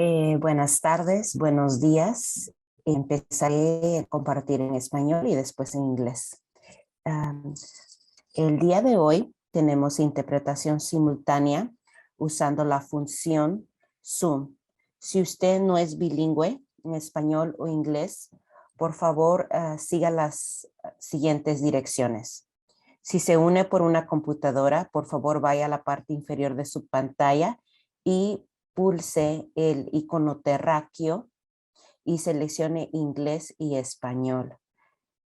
Buenas tardes, buenos días. Empezaré a compartir en español y después en inglés. Am, el día de hoy tenemos interpretación simultánea usando la función Zoom. Si usted no es bilingüe en español o inglés, por favor siga las siguientes direcciones. Si se une por una computadora, por favor vaya a la parte inferior de su pantalla y pulse el icono terráqueo y seleccione inglés y español.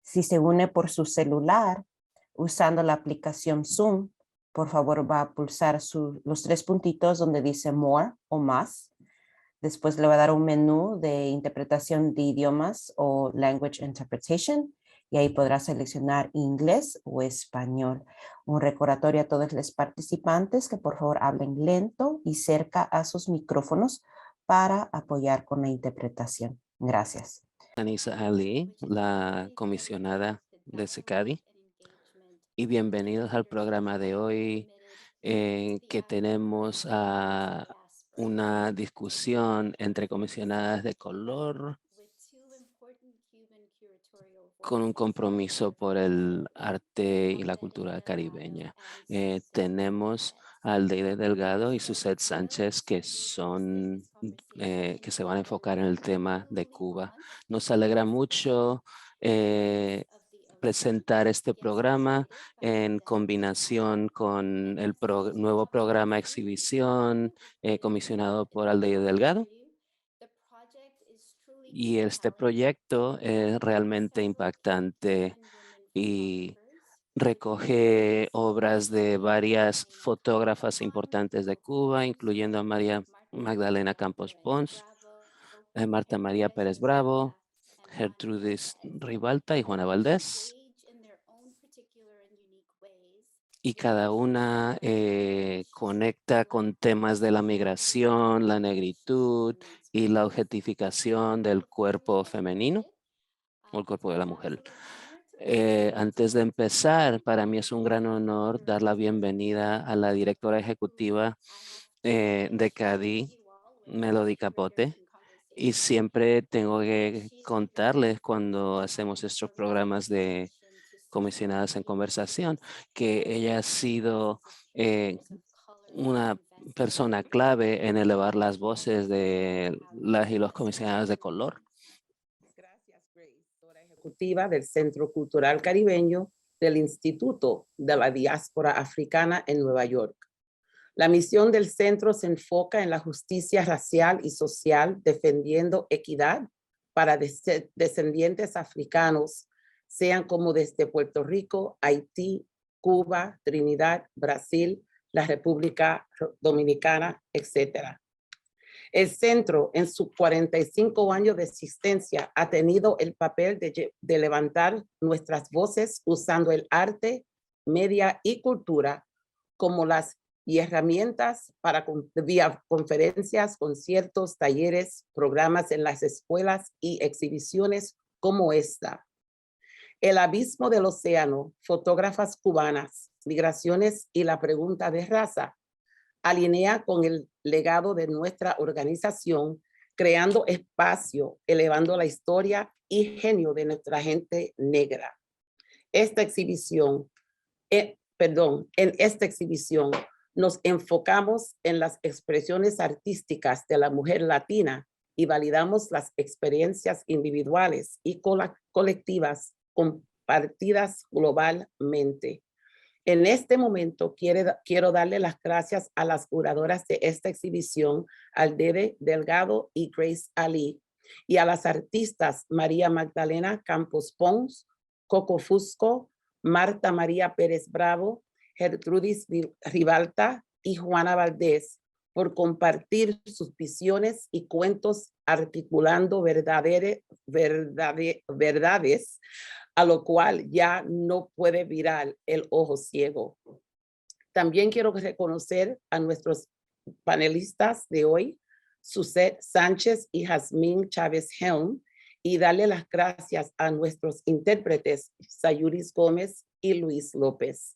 Si se une por su celular usando la aplicación Zoom, por favor va a pulsar los tres puntitos donde dice More o más. Después le va a dar un menú de interpretación de idiomas o Language Interpretation y ahí podrá seleccionar inglés o español. Un recordatorio a todos los participantes que por favor hablen lento y cerca a sus micrófonos para apoyar con la interpretación. Gracias. Anisa Ali, la comisionada de SECADI, y bienvenidos al programa de hoy que tenemos una discusión entre comisionadas de color con un compromiso por el arte y la cultura caribeña. Tenemos a Aldeide Delgado y Suzette Sánchez que se van a enfocar en el tema de Cuba. Nos alegra mucho presentar este programa en combinación con el nuevo programa Exhibición comisionado por Aldeide Delgado. Y este proyecto es realmente impactante y recoge obras de varias fotógrafas importantes de Cuba, incluyendo a María Magdalena Campos Pons, Marta María Pérez Bravo, Gertrudis Ribalta y Juana Valdés. Y cada una conecta con temas de la migración, la negritud y la objetificación del cuerpo femenino o el cuerpo de la mujer. Antes de empezar, para mí es un gran honor dar la bienvenida a la directora ejecutiva de CADI, Melody Capote. Y siempre tengo que contarles cuando hacemos estos programas de comisionadas en conversación, que ella ha sido una persona clave en elevar las voces de las y los comisionados de color. Gracias, Grace, directora ejecutiva del Centro Cultural Caribeño del Instituto de la Diáspora Africana en Nueva York. La misión del centro se enfoca en la justicia racial y social, defendiendo equidad para descendientes africanos, sean como desde Puerto Rico, Haití, Cuba, Trinidad, Brasil, la República Dominicana, etc. El centro, en sus 45 años de existencia, ha tenido el papel de levantar nuestras voces usando el arte, media y cultura como las herramientas para vía conferencias, conciertos, talleres, programas en las escuelas y exhibiciones como esta. El abismo del océano, fotógrafas cubanas, migraciones y la pregunta de raza, alinea con el legado de nuestra organización, creando espacio, elevando la historia y genio de nuestra gente negra. En esta exhibición nos enfocamos en las expresiones artísticas de la mujer latina y validamos las experiencias individuales y colectivas compartidas globalmente. En este momento quiero darle las gracias a las curadoras de esta exhibición, Aldeide Delgado y Grace Ali, y a las artistas María Magdalena Campos Pons, Coco Fusco, Marta María Pérez Bravo, Gertrudis Ribalta y Juana Valdés por compartir sus visiones y cuentos articulando verdades a lo cual ya no puede virar el ojo ciego. También quiero reconocer a nuestros panelistas de hoy, Suzette Sánchez y Jazmín Chávez Helm, y darle las gracias a nuestros intérpretes, Sayuris Gómez y Luis López.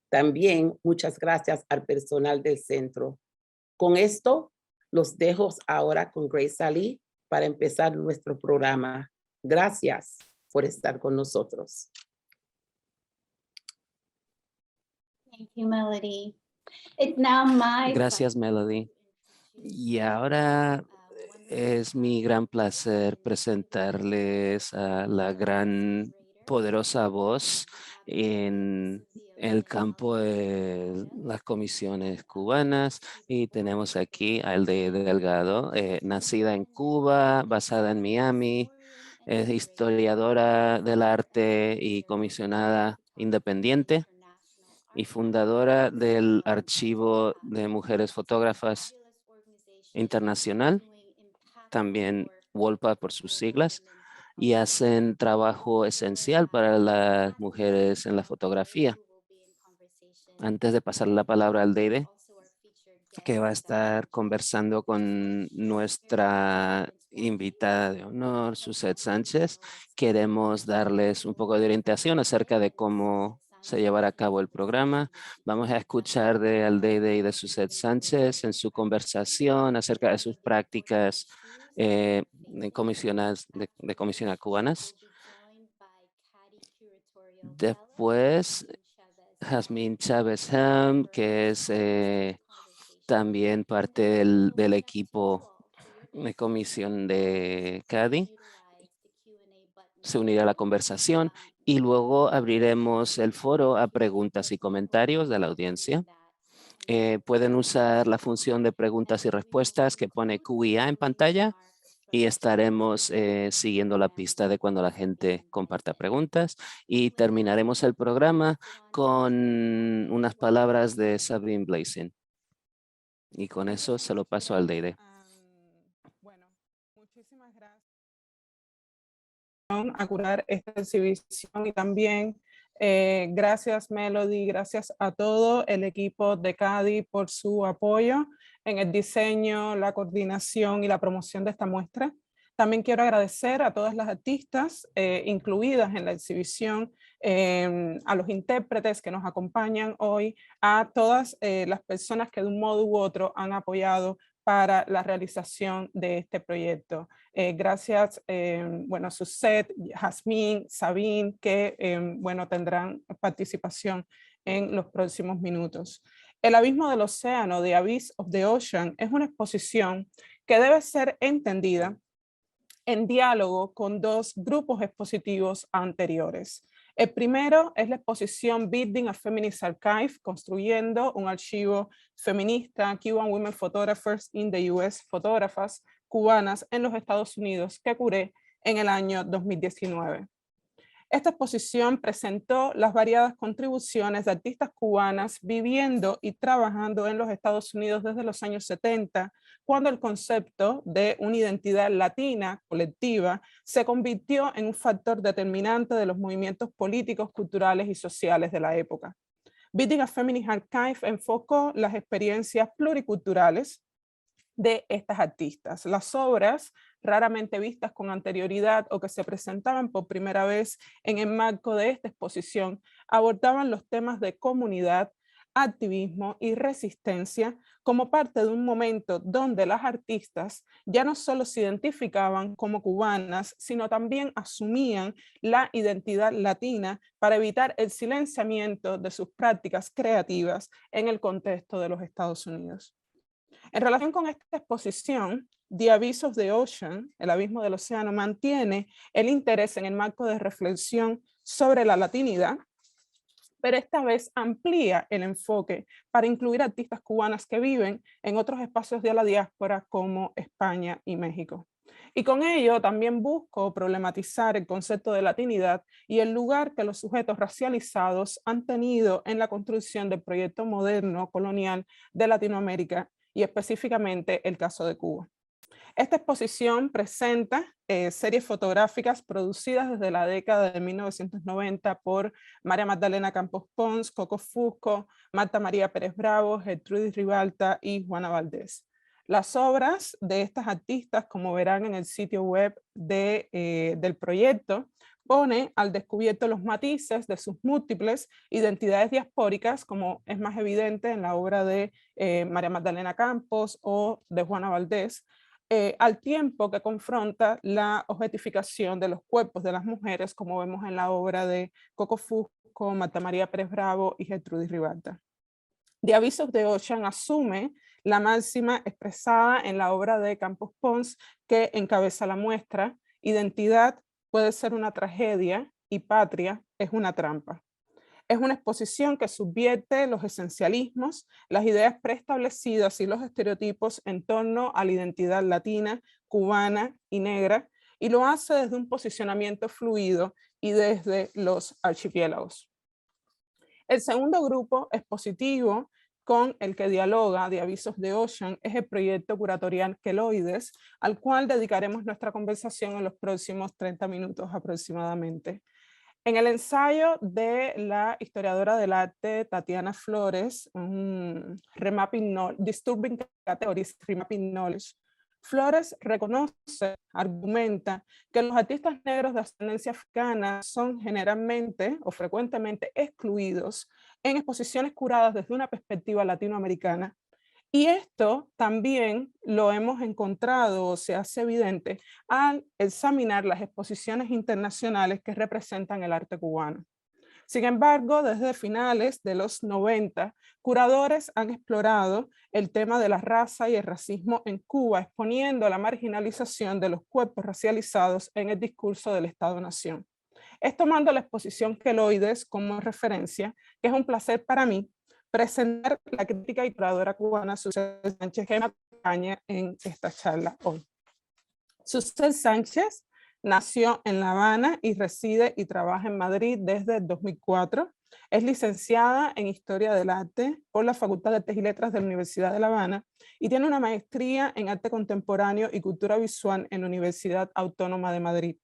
También muchas gracias al personal del centro. Con esto, Los dejo ahora con Grace Ali para empezar nuestro programa. Gracias por estar con nosotros. Thank you, Melody. It's now my Gracias, pleasure Melody. to Y ahora es mi gran placer presentarles a la gran poderosa voz en el campo de las comisiones cubanas, y tenemos aquí a Aldeide Delgado, nacida en Cuba, basada en Miami, es historiadora del arte y comisionada independiente y fundadora del Archivo de Mujeres Fotógrafas Internacional, también WOLPA por sus siglas, y hacen trabajo esencial para las mujeres en la fotografía. Antes de pasar la palabra al Aldeide, que va a estar conversando con nuestra invitada de honor, Suzette Sánchez, queremos darles un poco de orientación acerca de cómo se llevará a cabo el programa. Vamos a escuchar de Aldeide y de Suzette Sánchez en su conversación acerca de sus prácticas de comisionadas cubanas. Después, Jazmín Chávez Ham, que es también parte del equipo de comisión de CADI, se unirá a la conversación y luego abriremos el foro a preguntas y comentarios de la audiencia. Pueden usar la función de preguntas y respuestas que pone QIA en pantalla y estaremos siguiendo la pista de cuando la gente comparta preguntas, y terminaremos el programa con unas palabras de Sabine Blazin. Y con eso se lo paso al Aldeide. Bueno, muchísimas gracias a curar esta exhibición, y también gracias Melody, gracias a todo el equipo de CADI por su apoyo en el diseño, la coordinación y la promoción de esta muestra. También quiero agradecer a todas las artistas incluidas en la exhibición, a los intérpretes que nos acompañan hoy, a todas las personas que de un modo u otro han apoyado para la realización de este proyecto. Gracias, bueno, a Suzette, Jazmín, Sabine, que, bueno, tendrán participación en los próximos minutos. El abismo del océano, The Abyss of the Ocean, es una exposición que debe ser entendida en diálogo con dos grupos expositivos anteriores. El primero es la exposición Building a Feminist Archive, construyendo un archivo feminista, Cuban Women Photographers in the US, fotógrafas cubanas en los Estados Unidos, que curé en el año 2019. Esta exposición presentó las variadas contribuciones de artistas cubanas viviendo y trabajando en los Estados Unidos desde los años 70, cuando el concepto de una identidad latina colectiva se convirtió en un factor determinante de los movimientos políticos, culturales y sociales de la época. Building a Feminist Archive enfocó las experiencias pluriculturales de estas artistas. Las obras, raramente vistas con anterioridad o que se presentaban por primera vez en el marco de esta exposición, abordaban los temas de comunidad, activismo y resistencia como parte de un momento donde las artistas ya no solo se identificaban como cubanas, sino también asumían la identidad latina para evitar el silenciamiento de sus prácticas creativas en el contexto de los Estados Unidos. En relación con esta exposición, The Abyss of the Ocean, el abismo del océano, mantiene el interés en el marco de reflexión sobre la latinidad, pero esta vez amplía el enfoque para incluir artistas cubanas que viven en otros espacios de la diáspora como España y México. Y con ello también busco problematizar el concepto de latinidad y el lugar que los sujetos racializados han tenido en la construcción del proyecto moderno colonial de Latinoamérica, y específicamente el caso de Cuba. Esta exposición presenta series fotográficas producidas desde la década de 1990 por María Magdalena Campos Pons, Coco Fusco, Marta María Pérez Bravo, Gertrudis Ribalta y Juana Valdés. Las obras de estas artistas, como verán en el sitio web del proyecto, pone al descubierto los matices de sus múltiples identidades diaspóricas, como es más evidente en la obra de María Magdalena Campos o de Juana Valdés, al tiempo que confronta la objetificación de los cuerpos de las mujeres, como vemos en la obra de Coco Fusco, Marta María Pérez Bravo y Gertrudis Ribalta. The Abyss of the Ocean asume la máxima expresada en la obra de Campos Pons, que encabeza la muestra: identidad puede ser una tragedia y patria es una trampa. Es una exposición que subvierte los esencialismos, las ideas preestablecidas y los estereotipos en torno a la identidad latina, cubana y negra, y lo hace desde un posicionamiento fluido y desde los archipiélagos. El segundo grupo expositivo con el que dialoga The Abyss of the Ocean es el proyecto curatorial Queloides, al cual dedicaremos nuestra conversación en los próximos 30 minutos aproximadamente. En el ensayo de la historiadora del arte Tatiana Flores, Disturbing Categories, Remapping Knowledge, Flores reconoce, argumenta que los artistas negros de ascendencia africana son generalmente o frecuentemente excluidos en exposiciones curadas desde una perspectiva latinoamericana. Y esto también lo hemos encontrado o se hace evidente al examinar las exposiciones internacionales que representan el arte cubano. Sin embargo, desde finales de los 90, curadores han explorado el tema de la raza y el racismo en Cuba, exponiendo la marginalización de los cuerpos racializados en el discurso del Estado-Nación. Es tomando la exposición Queloides como referencia, que es un placer para mí presentar la crítica y curadora cubana Susel Sánchez, que me acompaña en esta charla hoy. Susel Sánchez nació en La Habana y reside y trabaja en Madrid desde el 2004. Es licenciada en Historia del Arte por la Facultad de Artes y Letras de la Universidad de La Habana y tiene una maestría en Arte Contemporáneo y Cultura Visual en la Universidad Autónoma de Madrid.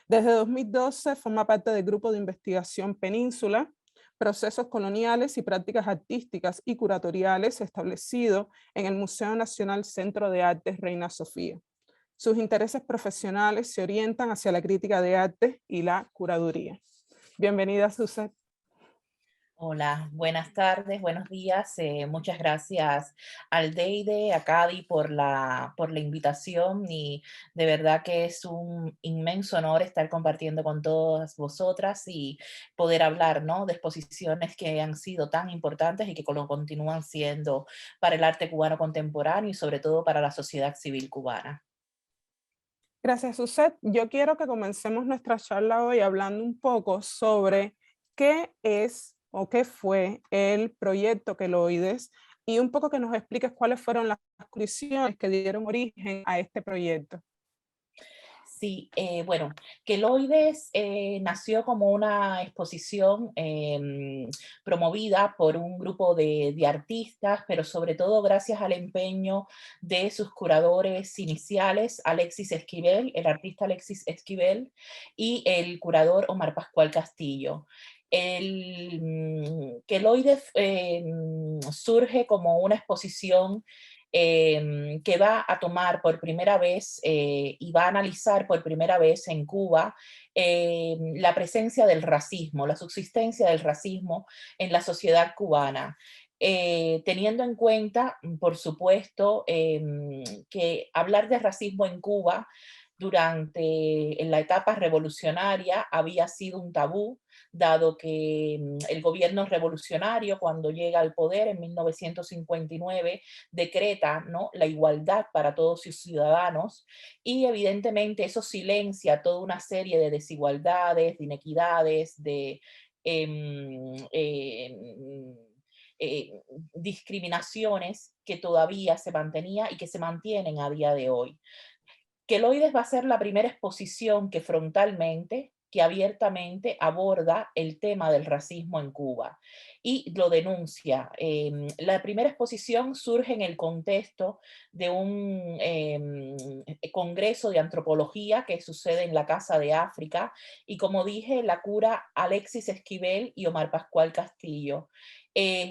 Desde 2012 forma parte del grupo de investigación Península, Procesos Coloniales y Prácticas Artísticas y Curatoriales establecido en el Museo Nacional Centro de Artes Reina Sofía. Sus intereses profesionales se orientan hacia la crítica de arte y la curaduría. Bienvenida, Susel. Hola, buenas tardes, buenos días. Muchas gracias al Deide, a Cadi por la invitación, y de verdad que es un inmenso honor estar compartiendo con todas vosotras y poder hablar, ¿no?, de exposiciones que han sido tan importantes y que lo continúan siendo para el arte cubano contemporáneo y sobre todo para la sociedad civil cubana. Gracias, Susel. Yo quiero que comencemos nuestra charla hoy hablando un poco sobre qué es o qué fue el proyecto Queloides y un poco que nos expliques cuáles fueron las condiciones que dieron origen a este proyecto. Sí, bueno, Queloides nació como una exposición promovida por un grupo de artistas, pero sobre todo gracias al empeño de sus curadores iniciales, Alexis Esquivel, el artista Alexis Esquivel, y el curador Omar Pascual Castillo. Queloides surge como una exposición que va a tomar por primera vez y va a analizar por primera vez en Cuba la presencia del racismo, la subsistencia del racismo en la sociedad cubana. Teniendo en cuenta, por supuesto, que hablar de racismo en Cuba en la etapa revolucionaria había sido un tabú, dado que el gobierno revolucionario, cuando llega al poder en 1959, decreta, ¿no?, la igualdad para todos sus ciudadanos, y evidentemente eso silencia toda una serie de desigualdades, de inequidades, de discriminaciones que todavía se mantenía y que se mantienen a día de hoy. Queloides va a ser la primera exposición que frontalmente, que abiertamente aborda el tema del racismo en Cuba y lo denuncia. La primera exposición surge en el contexto de un congreso de antropología que sucede en la Casa de África, y como dije, la cura Alexis Esquivel y Omar Pascual Castillo.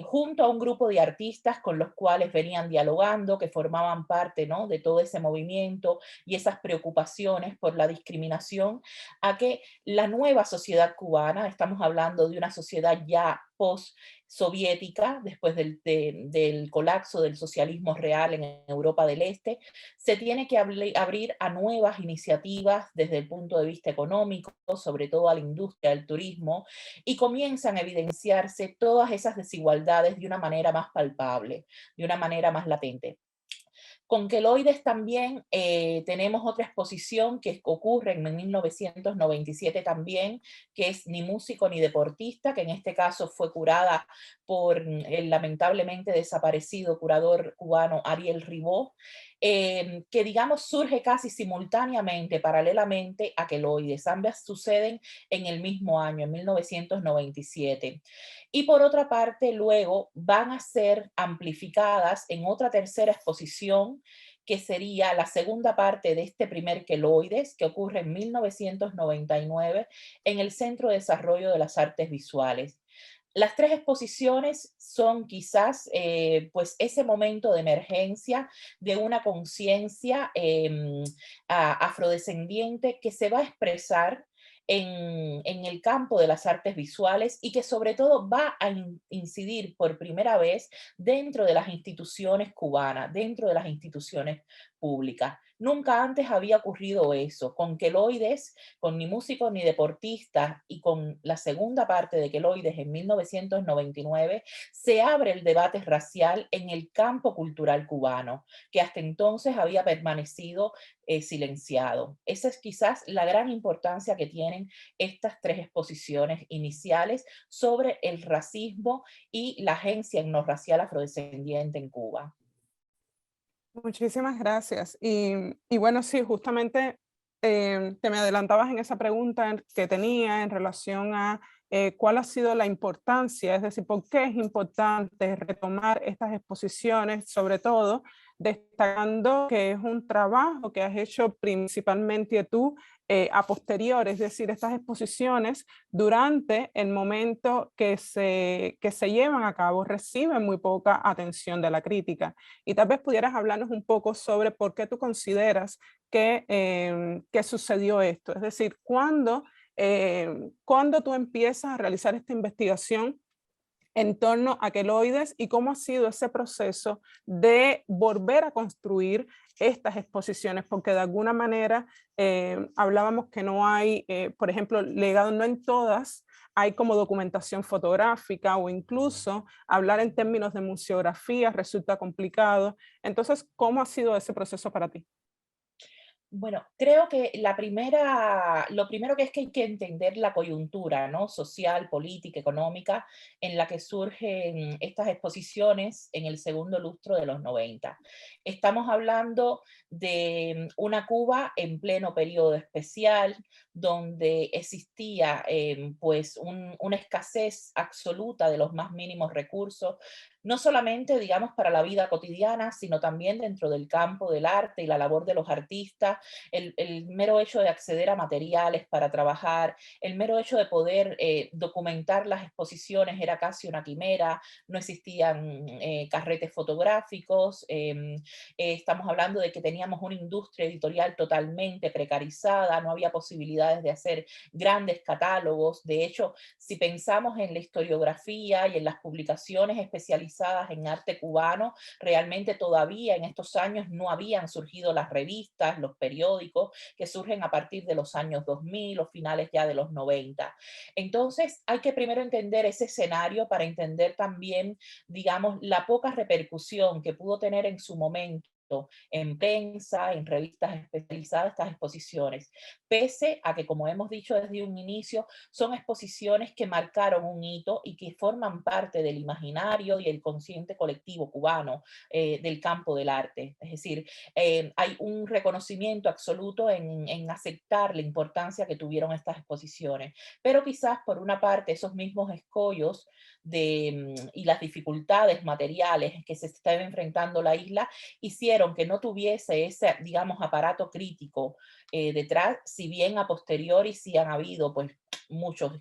junto a un grupo de artistas con los cuales venían dialogando, que formaban parte, ¿no?, de todo ese movimiento y esas preocupaciones por la discriminación, a que la nueva sociedad cubana, estamos hablando de una sociedad ya post-soviética, después del colapso del socialismo real en Europa del Este, se tiene que abrir a nuevas iniciativas desde el punto de vista económico, sobre todo a la industria del turismo, y comienzan a evidenciarse todas esas desigualdades de una manera más palpable, de una manera más latente. Con Queloides también tenemos otra exposición que ocurre en 1997 también, que es Ni músico ni deportista, que en este caso fue curada por el lamentablemente desaparecido curador cubano Ariel Ribó, que digamos surge casi simultáneamente, paralelamente a Queloides. Ambas suceden en el mismo año, en 1997. Y por otra parte, luego van a ser amplificadas en otra tercera exposición, que sería la segunda parte de este primer Queloides, que ocurre en 1999 en el Centro de Desarrollo de las Artes Visuales. Las tres exposiciones son quizás pues ese momento de emergencia de una conciencia afrodescendiente que se va a expresar en el campo de las artes visuales y que sobre todo va a incidir por primera vez dentro de las instituciones cubanas, dentro de las instituciones públicas. Nunca antes había ocurrido eso. Con Queloides, con Ni músico ni deportista y con la segunda parte de Queloides en 1999, se abre el debate racial en el campo cultural cubano, que hasta entonces había permanecido silenciado. Esa es quizás la gran importancia que tienen estas tres exposiciones iniciales sobre el racismo y la agencia etnorracial afrodescendiente en Cuba. Muchísimas gracias. Y bueno, sí, justamente te me adelantabas en esa pregunta que tenía en relación a cuál ha sido la importancia, es decir, por qué es importante retomar estas exposiciones, sobre todo destacando que es un trabajo que has hecho principalmente tú a posteriori, es decir, estas exposiciones durante el momento que se llevan a cabo reciben muy poca atención de la crítica. Y tal vez pudieras hablarnos un poco sobre por qué tú consideras que sucedió esto. Es decir, ¿cuándo tú empiezas a realizar esta investigación en torno a Queloides y cómo ha sido ese proceso de volver a construir estas exposiciones? Porque de alguna manera hablábamos que no hay, por ejemplo, legado, no en todas hay como documentación fotográfica, o incluso hablar en términos de museografía resulta complicado. Entonces, ¿cómo ha sido ese proceso para ti? Bueno, creo que lo primero que es que hay que entender la coyuntura, ¿no?, social, política, económica, en la que surgen estas exposiciones en el segundo lustro de los 90. Estamos hablando de una Cuba en pleno periodo especial, donde existía pues una escasez absoluta de los más mínimos recursos, no solamente, digamos, para la vida cotidiana, sino también dentro del campo del arte y la labor de los artistas. El mero hecho de acceder a materiales para trabajar, el mero hecho de poder documentar las exposiciones era casi una quimera, no existían carretes fotográficos, estamos hablando de que teníamos una industria editorial totalmente precarizada, no había posibilidades de hacer grandes catálogos. De hecho, si pensamos en la historiografía y en las publicaciones especializadas en arte cubano, realmente todavía en estos años no habían surgido las revistas, los periódicos, que surgen a partir de los años 2000 o finales ya de los 90. Entonces, hay que primero entender ese escenario para entender también, digamos, la poca repercusión que pudo tener en su momento en prensa, en revistas especializadas, estas exposiciones, pese a que, como hemos dicho desde un inicio, son exposiciones que marcaron un hito y que forman parte del imaginario y el consciente colectivo cubano del campo del arte. Es decir, hay un reconocimiento absoluto en aceptar la importancia que tuvieron estas exposiciones, pero quizás por una parte esos mismos escollos y las dificultades materiales que se estaba enfrentando la isla hicieron que no tuviese ese, digamos, aparato crítico detrás, si bien a posteriori sí han habido pues muchos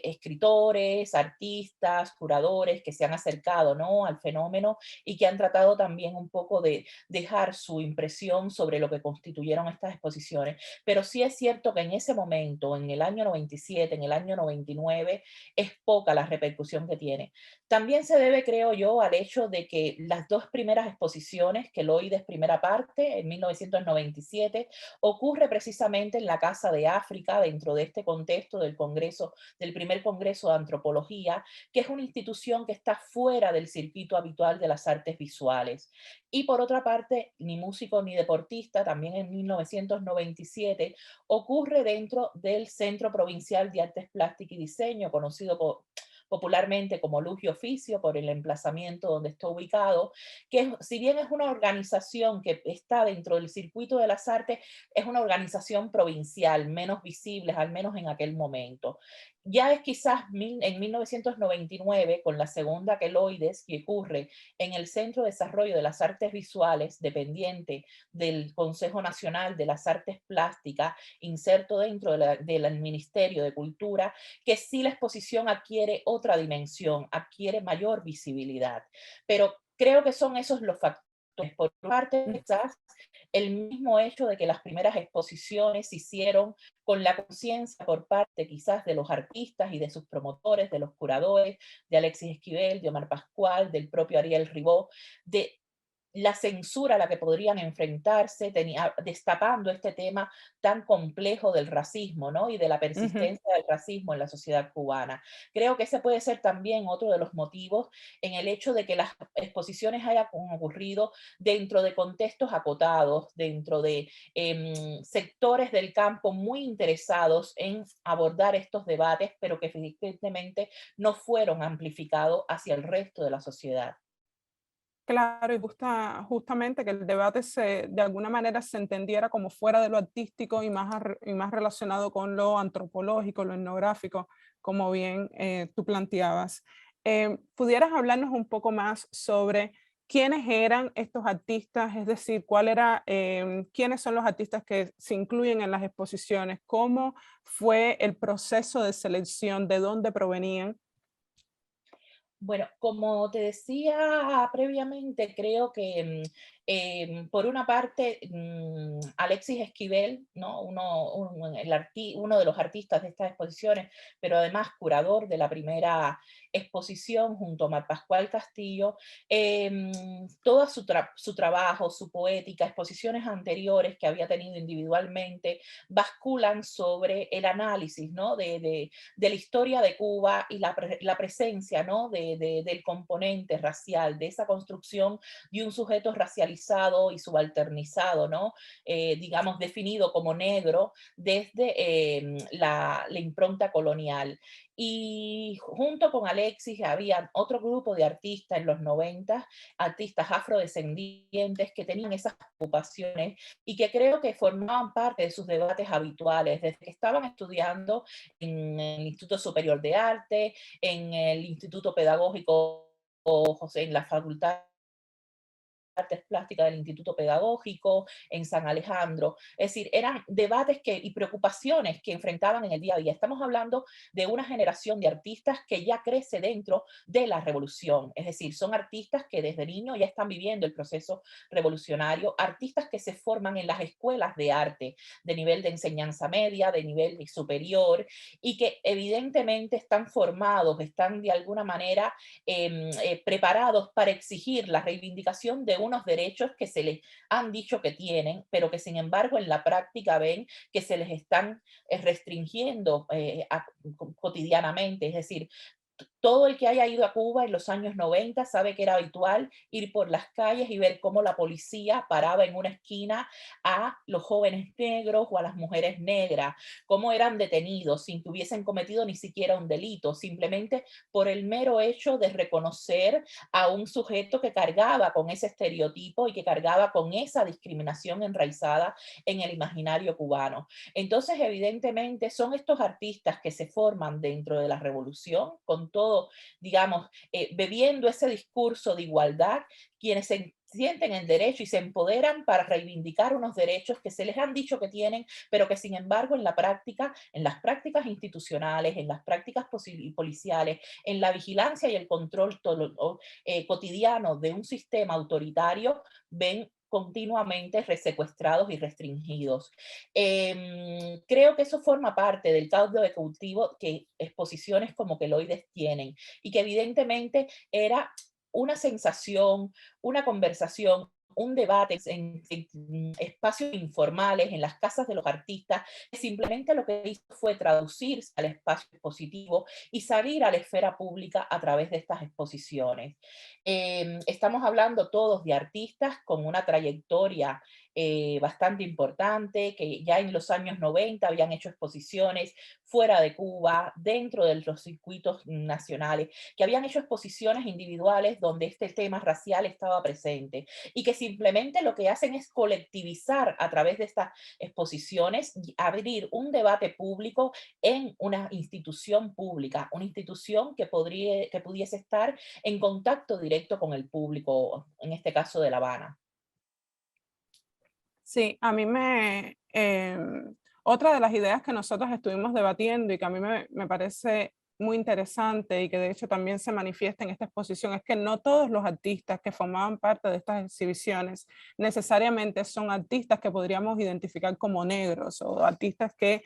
escritores, artistas, curadores que se han acercado, ¿no?, al fenómeno y que han tratado también un poco de dejar su impresión sobre lo que constituyeron estas exposiciones. Pero sí es cierto que en ese momento, en el año 97, en el año 99, es poca la repercusión que tiene. También se debe, creo yo, al hecho de que las dos primeras exposiciones, Queloides primera parte, en 1997, ocurre precisamente en la Casa de África, dentro de este contexto del Congreso, del primer Congreso de Antropología, que es una institución que está fuera del circuito habitual de las artes visuales. Y por otra parte, ni músico ni deportista, también en 1997, ocurre dentro del Centro Provincial de Artes Plásticas y Diseño, conocido popularmente como Luz y Oficio, por el emplazamiento donde está ubicado, que si bien es una organización que está dentro del circuito de las artes, es una organización provincial, menos visible, al menos en aquel momento. Ya es quizás en 1999, con la segunda Queloides, que ocurre en el Centro de Desarrollo de las Artes Visuales, dependiente del Consejo Nacional de las Artes Plásticas, inserto dentro del Ministerio de Cultura, que sí la exposición adquiere otra dimensión, adquiere mayor visibilidad. Pero creo que son esos los factores. Por parte, quizás el mismo hecho de que las primeras exposiciones se hicieron con la conciencia por parte quizás de los artistas y de sus promotores, de los curadores, de Alexis Esquivel, de Omar Pascual, del propio Ariel Ribó, de la censura a la que podrían enfrentarse, destapando este tema tan complejo del racismo, ¿no?, y de la persistencia del racismo en la sociedad cubana. Creo que ese puede ser también otro de los motivos en el hecho de que las exposiciones hayan ocurrido dentro de contextos acotados, dentro de sectores del campo muy interesados en abordar estos debates, pero que evidentemente no fueron amplificados hacia el resto de la sociedad. Claro, y justamente que el debate de alguna manera se entendiera como fuera de lo artístico y más relacionado con lo antropológico, lo etnográfico, como bien tú planteabas. ¿Pudieras hablarnos un poco más sobre quiénes eran estos artistas? Es decir, quiénes son los artistas que se incluyen en las exposiciones, cómo fue el proceso de selección, de dónde provenían. Bueno, como te decía previamente, creo que por una parte Alexis Esquivel, ¿no?, uno de los artistas de estas exposiciones, pero además curador de la primera exposición junto a Omar Pascual Castillo, todo su trabajo, su poética, exposiciones anteriores que había tenido individualmente, basculan sobre el análisis, ¿no?, de la historia de Cuba y la presencia, ¿no?, del componente racial, de esa construcción de un sujeto racializado y subalternizado, ¿no?, digamos, definido como negro desde la impronta colonial. Y junto con Alexis había otro grupo de artistas en los 90, artistas afrodescendientes que tenían esas ocupaciones y que creo que formaban parte de sus debates habituales desde que estaban estudiando en el Instituto Superior de Arte, en el Instituto Pedagógico José, en la Facultad de Artes Plásticas del Instituto Pedagógico, en San Alejandro. Es decir, eran debates y preocupaciones que enfrentaban en el día a día. Estamos hablando de una generación de artistas que ya crece dentro de la revolución. Es decir, son artistas que desde niños ya están viviendo el proceso revolucionario, artistas que se forman en las escuelas de arte de nivel de enseñanza media, de nivel superior, y que evidentemente están formados, están de alguna manera preparados para exigir la reivindicación de unos derechos que se les han dicho que tienen, pero que sin embargo en la práctica ven que se les están restringiendo cotidianamente. Es decir, todo el que haya ido a Cuba en los años 90 sabe que era habitual ir por las calles y ver cómo la policía paraba en una esquina a los jóvenes negros o a las mujeres negras, cómo eran detenidos sin que hubiesen cometido ni siquiera un delito, simplemente por el mero hecho de reconocer a un sujeto que cargaba con ese estereotipo y que cargaba con esa discriminación enraizada en el imaginario cubano. Entonces, evidentemente, son estos artistas que se forman dentro de la revolución, con todo, digamos, bebiendo ese discurso de igualdad, quienes sienten el derecho y se empoderan para reivindicar unos derechos que se les han dicho que tienen, pero que sin embargo en la práctica, en las prácticas institucionales, en las prácticas policiales, en la vigilancia y el control cotidiano de un sistema autoritario, ven continuamente resecuestrados y restringidos. Creo que eso forma parte del caldo de cultivo que exposiciones como Queloides tienen y que evidentemente era una sensación, una conversación, un debate en espacios informales, en las casas de los artistas, que simplemente lo que hizo fue traducirse al espacio expositivo y salir a la esfera pública a través de estas exposiciones. Estamos hablando todos de artistas con una trayectoria bastante importante, que ya en los años 90 habían hecho exposiciones fuera de Cuba, dentro de los circuitos nacionales, que habían hecho exposiciones individuales donde este tema racial estaba presente y que simplemente lo que hacen es colectivizar a través de estas exposiciones y abrir un debate público en una institución pública, una institución que pudiese estar en contacto directo con el público, en este caso de La Habana. Sí, a mí otra de las ideas que nosotros estuvimos debatiendo y que a mí me parece muy interesante y que de hecho también se manifiesta en esta exposición es que no todos los artistas que formaban parte de estas exhibiciones necesariamente son artistas que podríamos identificar como negros o artistas que,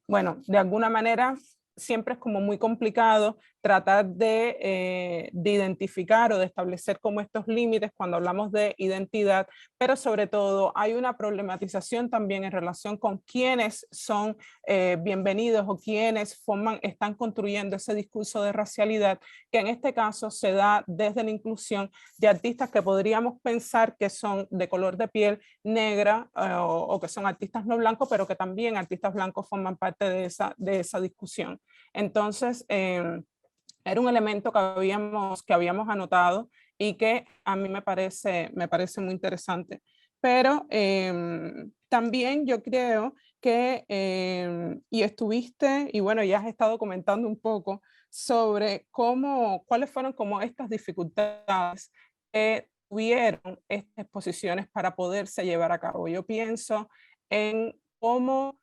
bueno, de alguna manera siempre es como muy complicado tratar de identificar o de establecer como estos límites cuando hablamos de identidad, pero sobre todo hay una problematización también en relación con quiénes son bienvenidos o quiénes están construyendo ese discurso de racialidad, que en este caso se da desde la inclusión de artistas que podríamos pensar que son de color de piel negra o que son artistas no blancos, pero que también artistas blancos forman parte de esa discusión. Entonces, era un elemento que habíamos anotado y que a mí me parece muy interesante. Pero también yo creo que, y estuviste, y bueno, ya has estado comentando un poco sobre cuáles fueron como estas dificultades que tuvieron estas exposiciones para poderse llevar a cabo. Yo pienso en cómo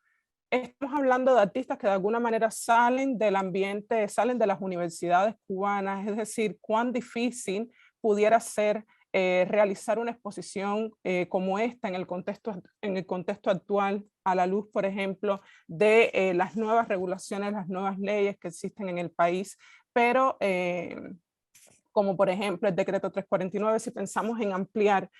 estamos hablando de artistas que de alguna manera salen del ambiente, salen de las universidades cubanas, es decir, cuán difícil pudiera ser realizar una exposición como esta en el contexto actual, a la luz, por ejemplo, de las nuevas regulaciones, las nuevas leyes que existen en el país, pero como por ejemplo el decreto 349, si pensamos en ampliar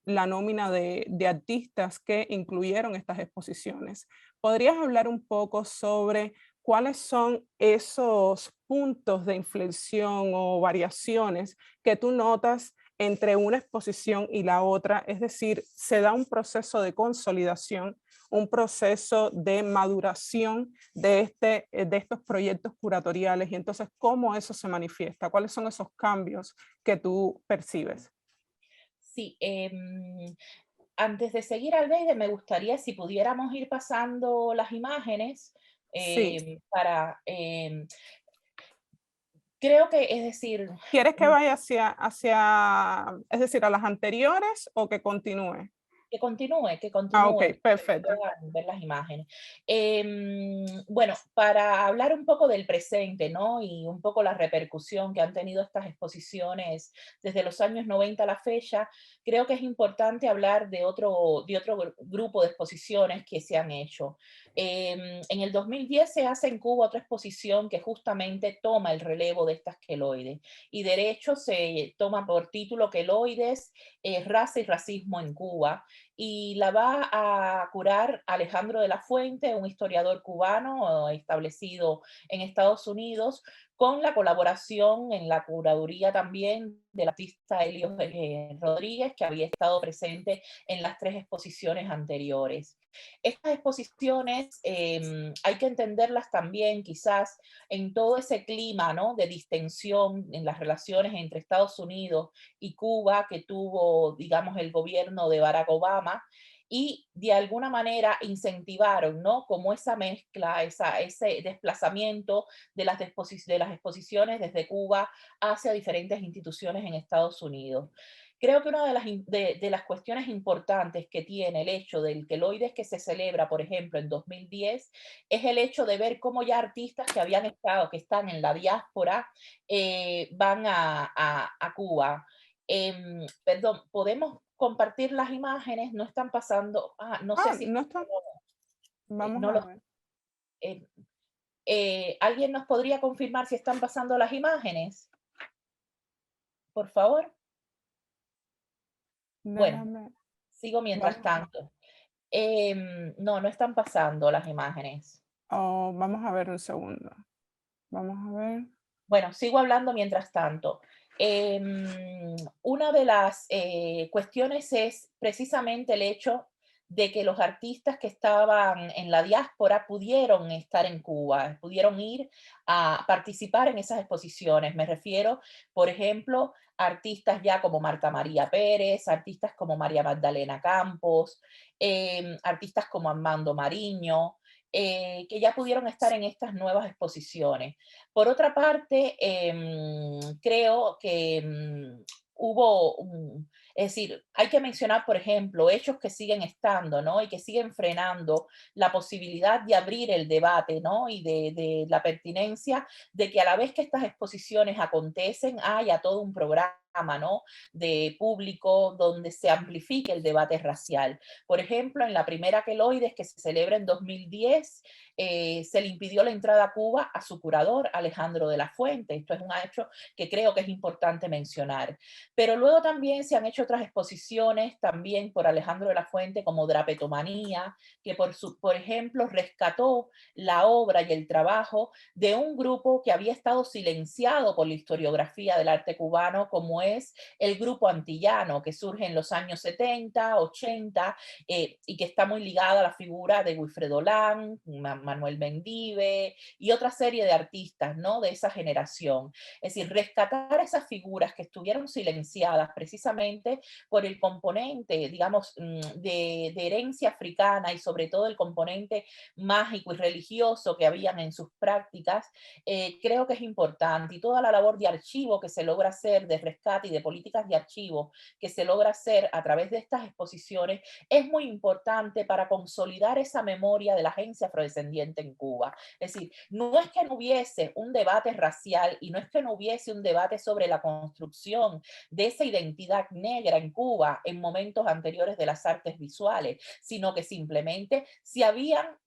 la nómina de artistas que incluyeron estas exposiciones. ¿Podrías hablar un poco sobre cuáles son esos puntos de inflexión o variaciones que tú notas entre una exposición y la otra? Es decir, se da un proceso de consolidación, un proceso de maduración de estos proyectos curatoriales y entonces cómo eso se manifiesta, cuáles son esos cambios que tú percibes. Sí, antes de seguir, Albeide, me gustaría si pudiéramos ir pasando las imágenes Sí. para... creo que, es decir... ¿Quieres que vaya es decir, a las anteriores o que continúe? Que continúe, Ok, perfecto. ver las imágenes. Bueno, para hablar un poco del presente, ¿no? Y un poco la repercusión que han tenido estas exposiciones desde los años 90 a la fecha, creo que es importante hablar de otro grupo de exposiciones que se han hecho. En el 2010 se hace en Cuba otra exposición que justamente toma el relevo de estas queloides, y de hecho se toma por título Queloides, raza y racismo en Cuba, y la va a curar Alejandro de la Fuente, un historiador cubano establecido en Estados Unidos, con la colaboración en la curaduría también del artista Elio Rodríguez, que había estado presente en las 3 exposiciones anteriores. Estas exposiciones hay que entenderlas también quizás en todo ese clima, ¿no?, de distensión en las relaciones entre Estados Unidos y Cuba que tuvo, digamos, el gobierno de Barack Obama, y de alguna manera incentivaron, ¿no? Como esa mezcla, ese desplazamiento de las exposiciones desde Cuba hacia diferentes instituciones en Estados Unidos. Creo que una de las cuestiones importantes que tiene el hecho del queloides que se celebra, por ejemplo, en 2010, es el hecho de ver cómo ya artistas que habían estado, que están en la diáspora, van a Cuba. Perdón, ¿podemos compartir las imágenes? No están pasando, no sé si... No está. Vamos no a los- ver. ¿Alguien nos podría confirmar si están pasando las imágenes? Por favor. Bueno, Déjame. sigo mientras Vamos. tanto. No están pasando las imágenes. Oh, vamos a ver un segundo. Vamos a ver. Bueno, sigo hablando mientras tanto. Una de las cuestiones es precisamente el hecho de que los artistas que estaban en la diáspora pudieron estar en Cuba, pudieron ir a participar en esas exposiciones. Me refiero, por ejemplo, a artistas ya como Marta María Pérez, artistas como María Magdalena Campos, artistas como Armando Mariño, que ya pudieron estar en estas nuevas exposiciones. Por otra parte, creo que es decir, hay que mencionar, por ejemplo, hechos que siguen estando, ¿no? Y que siguen frenando la posibilidad de abrir el debate, ¿no? Y de la pertinencia de que a la vez que estas exposiciones acontecen, haya todo un programa, ¿no? De público donde se amplifique el debate racial. Por ejemplo, en la primera queloides que se celebra en 2010, se le impidió la entrada a Cuba a su curador, Alejandro de la Fuente. Esto es un hecho que creo que es importante mencionar. Pero luego también se han hecho otras exposiciones, también por Alejandro de la Fuente, como Drapetomanía, que por ejemplo rescató la obra y el trabajo de un grupo que había estado silenciado por la historiografía del arte cubano, como es el grupo antillano, que surge en los años 70, 80, y que está muy ligada a la figura de Wilfredo Lang, Manuel Mendive y otra serie de artistas, ¿no? De esa generación. Es decir, rescatar esas figuras que estuvieron silenciadas precisamente por el componente, digamos, de herencia africana y sobre todo el componente mágico y religioso que habían en sus prácticas, creo que es importante. Y toda la labor de archivo que se logra hacer, de rescate y de políticas de archivo que se logra hacer a través de estas exposiciones, es muy importante para consolidar esa memoria de la agencia afrodescendiente en Cuba. Es decir, no es que no hubiese un debate racial y no es que no hubiese un debate sobre la construcción de esa identidad negra en Cuba en momentos anteriores de las artes visuales, sino que simplemente se habían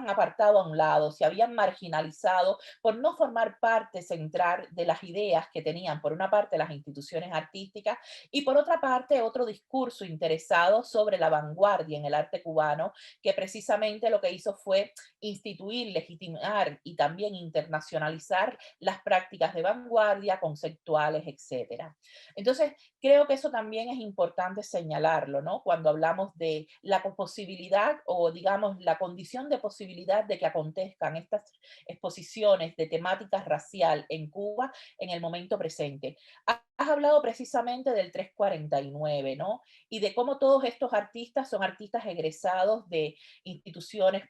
apartado a un lado, se habían marginalizado por no formar parte central de las ideas que tenían, por una parte, las instituciones artísticas y por otra parte, otro discurso interesado sobre la vanguardia en el arte cubano, que precisamente lo que hizo fue instituir, legitimar y también internacionalizar las prácticas de vanguardia, conceptuales, etc. Entonces, creo que eso también es importante señalarlo, ¿no? Cuando hablamos de la posibilidad o, digamos, la condición de posibilidad de que acontezcan estas exposiciones de temática racial en Cuba en el momento presente. Has hablado precisamente del 349, ¿no? Y de cómo todos estos artistas son artistas egresados de instituciones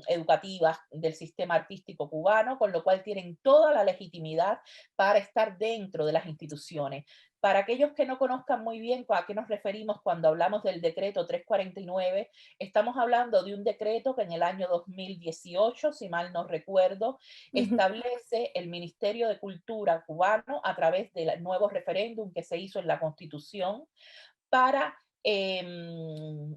educativas del sistema artístico cubano, con lo cual tienen toda la legitimidad para estar dentro de las instituciones. Para aquellos que no conozcan muy bien a qué nos referimos cuando hablamos del decreto 349, estamos hablando de un decreto que en el año 2018, si mal no recuerdo, establece el Ministerio de Cultura cubano a través del nuevo referéndum que se hizo en la Constitución para,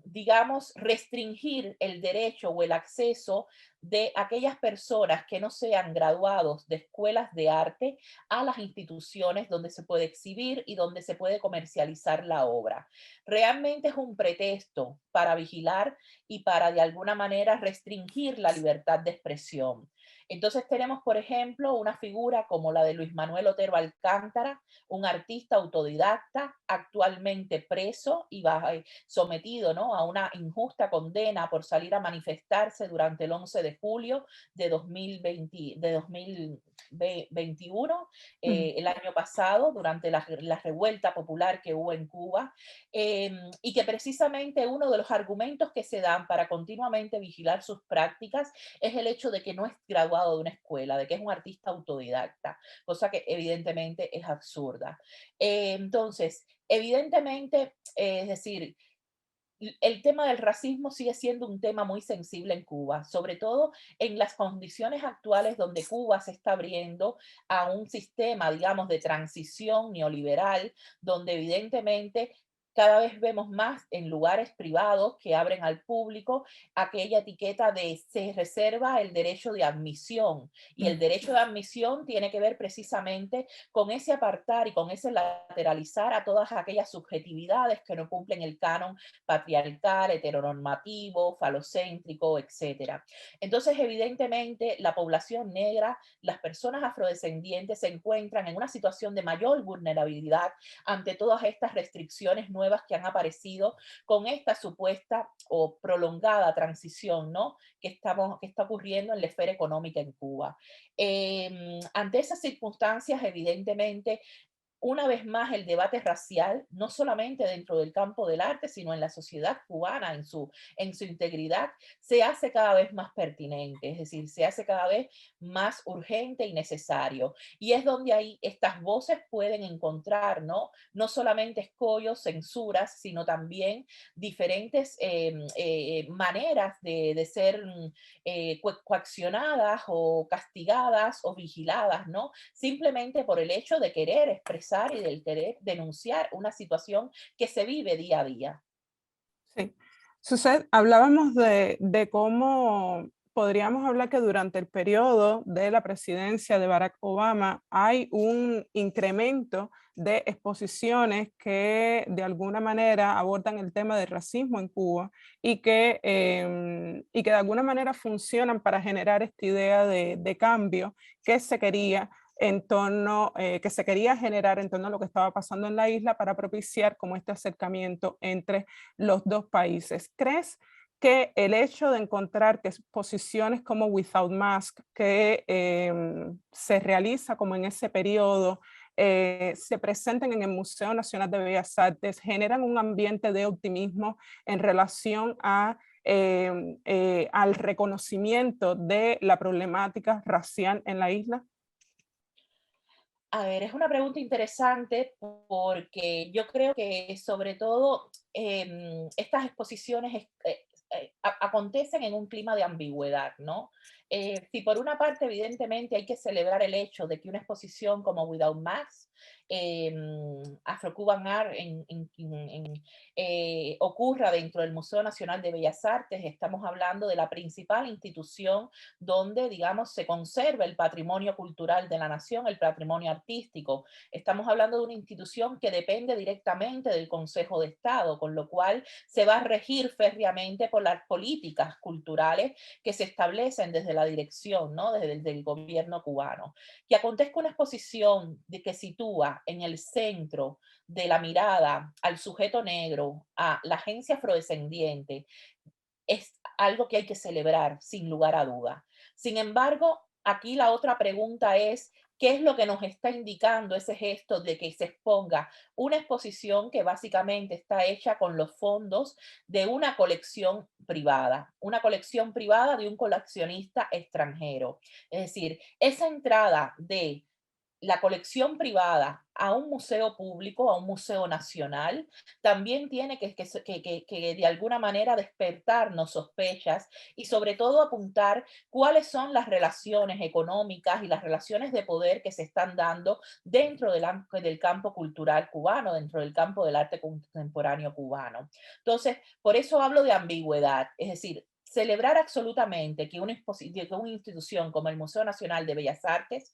digamos, restringir el derecho o el acceso de aquellas personas que no sean graduados de escuelas de arte a las instituciones donde se puede exhibir y donde se puede comercializar la obra. Realmente es un pretexto para vigilar y para de alguna manera restringir la libertad de expresión. Entonces tenemos, por ejemplo, una figura como la de Luis Manuel Otero Alcántara, un artista autodidacta, actualmente preso y sometido, ¿no?, a una injusta condena por salir a manifestarse durante el 11 de julio de 2021, el año pasado, durante la revuelta popular que hubo en Cuba, y que precisamente uno de los argumentos que se dan para continuamente vigilar sus prácticas es el hecho de que no es graduado de una escuela, de que es un artista autodidacta, cosa que evidentemente es absurda. Entonces, evidentemente, es decir, el tema del racismo sigue siendo un tema muy sensible en Cuba, sobre todo en las condiciones actuales donde Cuba se está abriendo a un sistema, digamos, de transición neoliberal, donde evidentemente cada vez vemos más en lugares privados que abren al público aquella etiqueta de se reserva el derecho de admisión. Y el derecho de admisión tiene que ver precisamente con ese apartar y con ese lateralizar a todas aquellas subjetividades que no cumplen el canon patriarcal, heteronormativo, falocéntrico, etc. Entonces, evidentemente, la población negra, las personas afrodescendientes se encuentran en una situación de mayor vulnerabilidad ante todas estas restricciones nuevas que han aparecido con esta supuesta o prolongada transición, ¿no?, que está ocurriendo en la esfera económica en Cuba. Ante esas circunstancias, evidentemente, una vez más el debate racial, no solamente dentro del campo del arte, sino en la sociedad cubana en su integridad, se hace cada vez más pertinente, es decir, se hace cada vez más urgente y necesario. Y es donde ahí estas voces pueden encontrar, ¿no?, no solamente escollos, censuras, sino también diferentes maneras de ser coaccionadas o castigadas o vigiladas, ¿no?, simplemente por el hecho de querer expresar y del querer denunciar una situación que se vive día a día. Sí. Suzette, hablábamos de cómo podríamos hablar que durante el periodo de la presidencia de Barack Obama hay un incremento de exposiciones que de alguna manera abordan el tema del racismo en Cuba y que de alguna manera funcionan para generar esta idea de cambio que se quería que se quería generar en torno a lo que estaba pasando en la isla para propiciar como este acercamiento entre los dos países. ¿Crees que el hecho de encontrar que exposiciones como Without Mask, que se realiza como en ese periodo, se presenten en el Museo Nacional de Bellas Artes, generan un ambiente de optimismo en relación a al reconocimiento de la problemática racial en la isla? A ver, es una pregunta interesante porque yo creo que sobre todo estas exposiciones acontecen en un clima de ambigüedad, ¿no? Si por una parte evidentemente hay que celebrar el hecho de que una exposición como Without Mask, Afro-Cuban Art ocurra dentro del Museo Nacional de Bellas Artes, estamos hablando de la principal institución donde, digamos, se conserva el patrimonio cultural de la nación, el patrimonio artístico. Estamos hablando de una institución que depende directamente del Consejo de Estado, con lo cual se va a regir férreamente por las políticas culturales que se establecen desde la dirección, ¿no?, desde el gobierno cubano. Que acontezca una exposición que sitúa en el centro de la mirada al sujeto negro, a la agencia afrodescendiente, es algo que hay que celebrar sin lugar a duda. Sin embargo, aquí la otra pregunta es, ¿qué es lo que nos está indicando ese gesto de que se exponga una exposición que básicamente está hecha con los fondos de una colección privada de un coleccionista extranjero? Es decir, esa entrada de la colección privada a un museo público, a un museo nacional, también tiene que de alguna manera despertarnos sospechas y sobre todo apuntar cuáles son las relaciones económicas y las relaciones de poder que se están dando dentro del campo cultural cubano, dentro del campo del arte contemporáneo cubano. Entonces, por eso hablo de ambigüedad, es decir, celebrar absolutamente que una institución como el Museo Nacional de Bellas Artes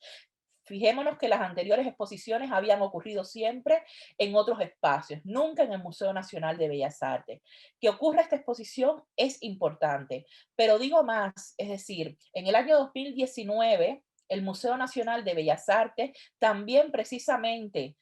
fijémonos que las anteriores exposiciones habían ocurrido siempre en otros espacios, nunca en el Museo Nacional de Bellas Artes. Que ocurra esta exposición es importante, pero digo más, es decir, en el año 2019, el Museo Nacional de Bellas Artes también precisamente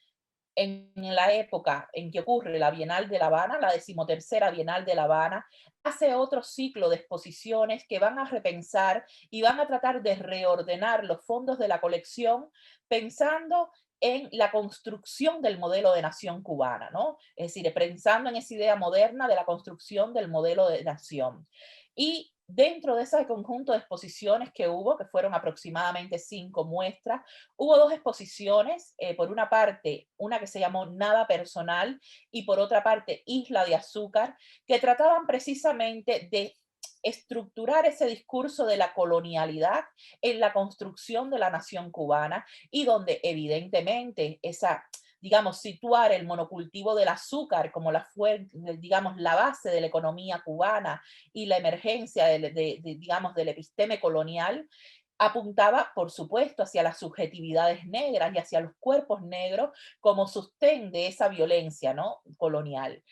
en la época en que ocurre la Bienal de La Habana, la 13ª Bienal de La Habana, hace otro ciclo de exposiciones que van a repensar y van a tratar de reordenar los fondos de la colección pensando en la construcción del modelo de nación cubana, ¿no? Es decir, pensando en esa idea moderna de la construcción del modelo de nación. Y dentro de ese conjunto de exposiciones que hubo, que fueron aproximadamente 5 muestras, hubo 2 exposiciones, por una parte, una que se llamó Nada Personal y por otra parte Isla de Azúcar, que trataban precisamente de estructurar ese discurso de la colonialidad en la construcción de la nación cubana y donde evidentemente esa, digamos, situar el monocultivo del azúcar como la fuente, digamos, la base de la economía cubana y la emergencia digamos, del episteme colonial, apuntaba, por supuesto, hacia las subjetividades negras y hacia los cuerpos negros como sostén de esa violencia, ¿no?, colonial.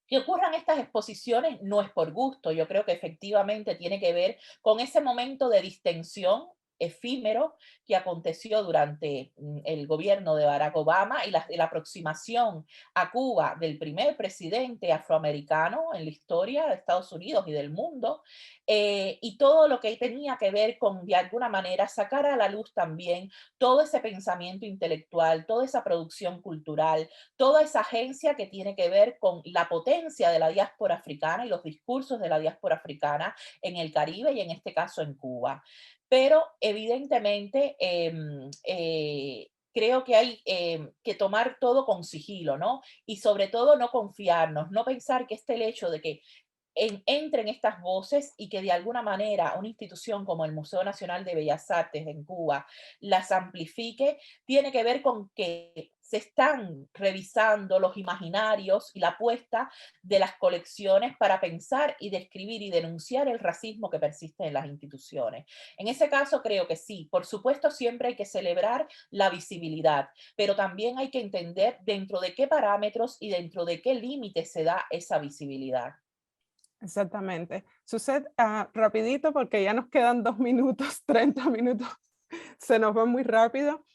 Que ocurran estas exposiciones no es por gusto, yo creo que efectivamente tiene que ver con ese momento de distensión efímero que aconteció durante el gobierno de Barack Obama y la aproximación a Cuba del primer presidente afroamericano en la historia de Estados Unidos y del mundo, y todo lo que tenía que ver con, de alguna manera, sacar a la luz también todo ese pensamiento intelectual, toda esa producción cultural, toda esa agencia que tiene que ver con la potencia de la diáspora africana y los discursos de la diáspora africana en el Caribe y en este caso en Cuba. Pero evidentemente creo que hay que tomar todo con sigilo, ¿no? Y sobre todo no confiarnos, no pensar que el hecho de que entren estas voces y que de alguna manera una institución como el Museo Nacional de Bellas Artes en Cuba las amplifique, tiene que ver con que se están revisando los imaginarios y la apuesta de las colecciones para pensar y describir y denunciar el racismo que persiste en las instituciones. En ese caso creo que sí, por supuesto siempre hay que celebrar la visibilidad, pero también hay que entender dentro de qué parámetros y dentro de qué límites se da esa visibilidad. Exactamente. Sucede rapidito porque ya nos quedan 2 minutos, 30 minutos, se nos va muy rápido.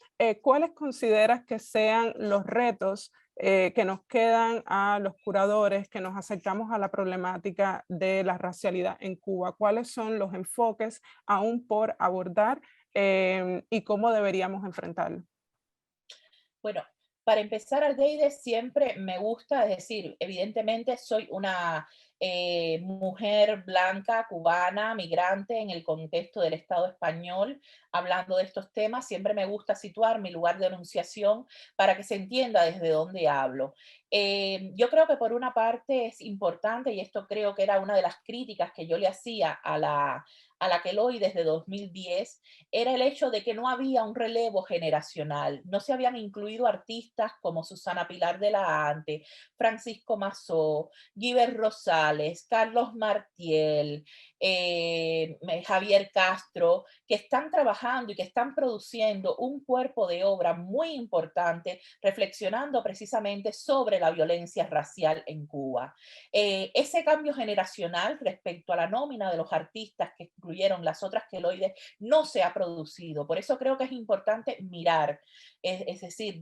¿Cuáles consideras que sean los retos que nos quedan a los curadores que nos acercamos a la problemática de la racialidad en Cuba? ¿Cuáles son los enfoques aún por abordar y cómo deberíamos enfrentarlo? Bueno, para empezar, Aldeide, siempre me gusta, es decir, evidentemente soy una mujer blanca, cubana, migrante en el contexto del Estado español, hablando de estos temas, siempre me gusta situar mi lugar de enunciación para que se entienda desde dónde hablo. Yo creo que por una parte es importante, y esto creo que era una de las críticas que yo le hacía a la Queloy desde 2010, era el hecho de que no había un relevo generacional, no se habían incluido artistas como Susana Pilar de la Ante, Francisco Mazó, Guiber Rosales, Carlos Martiel, Javier Castro, que están trabajando y que están produciendo un cuerpo de obra muy importante, reflexionando precisamente sobre la violencia racial en Cuba. Ese cambio generacional respecto a la nómina de los artistas que incluyeron las otras queloides no se ha producido. Por eso creo que es importante mirar, es decir,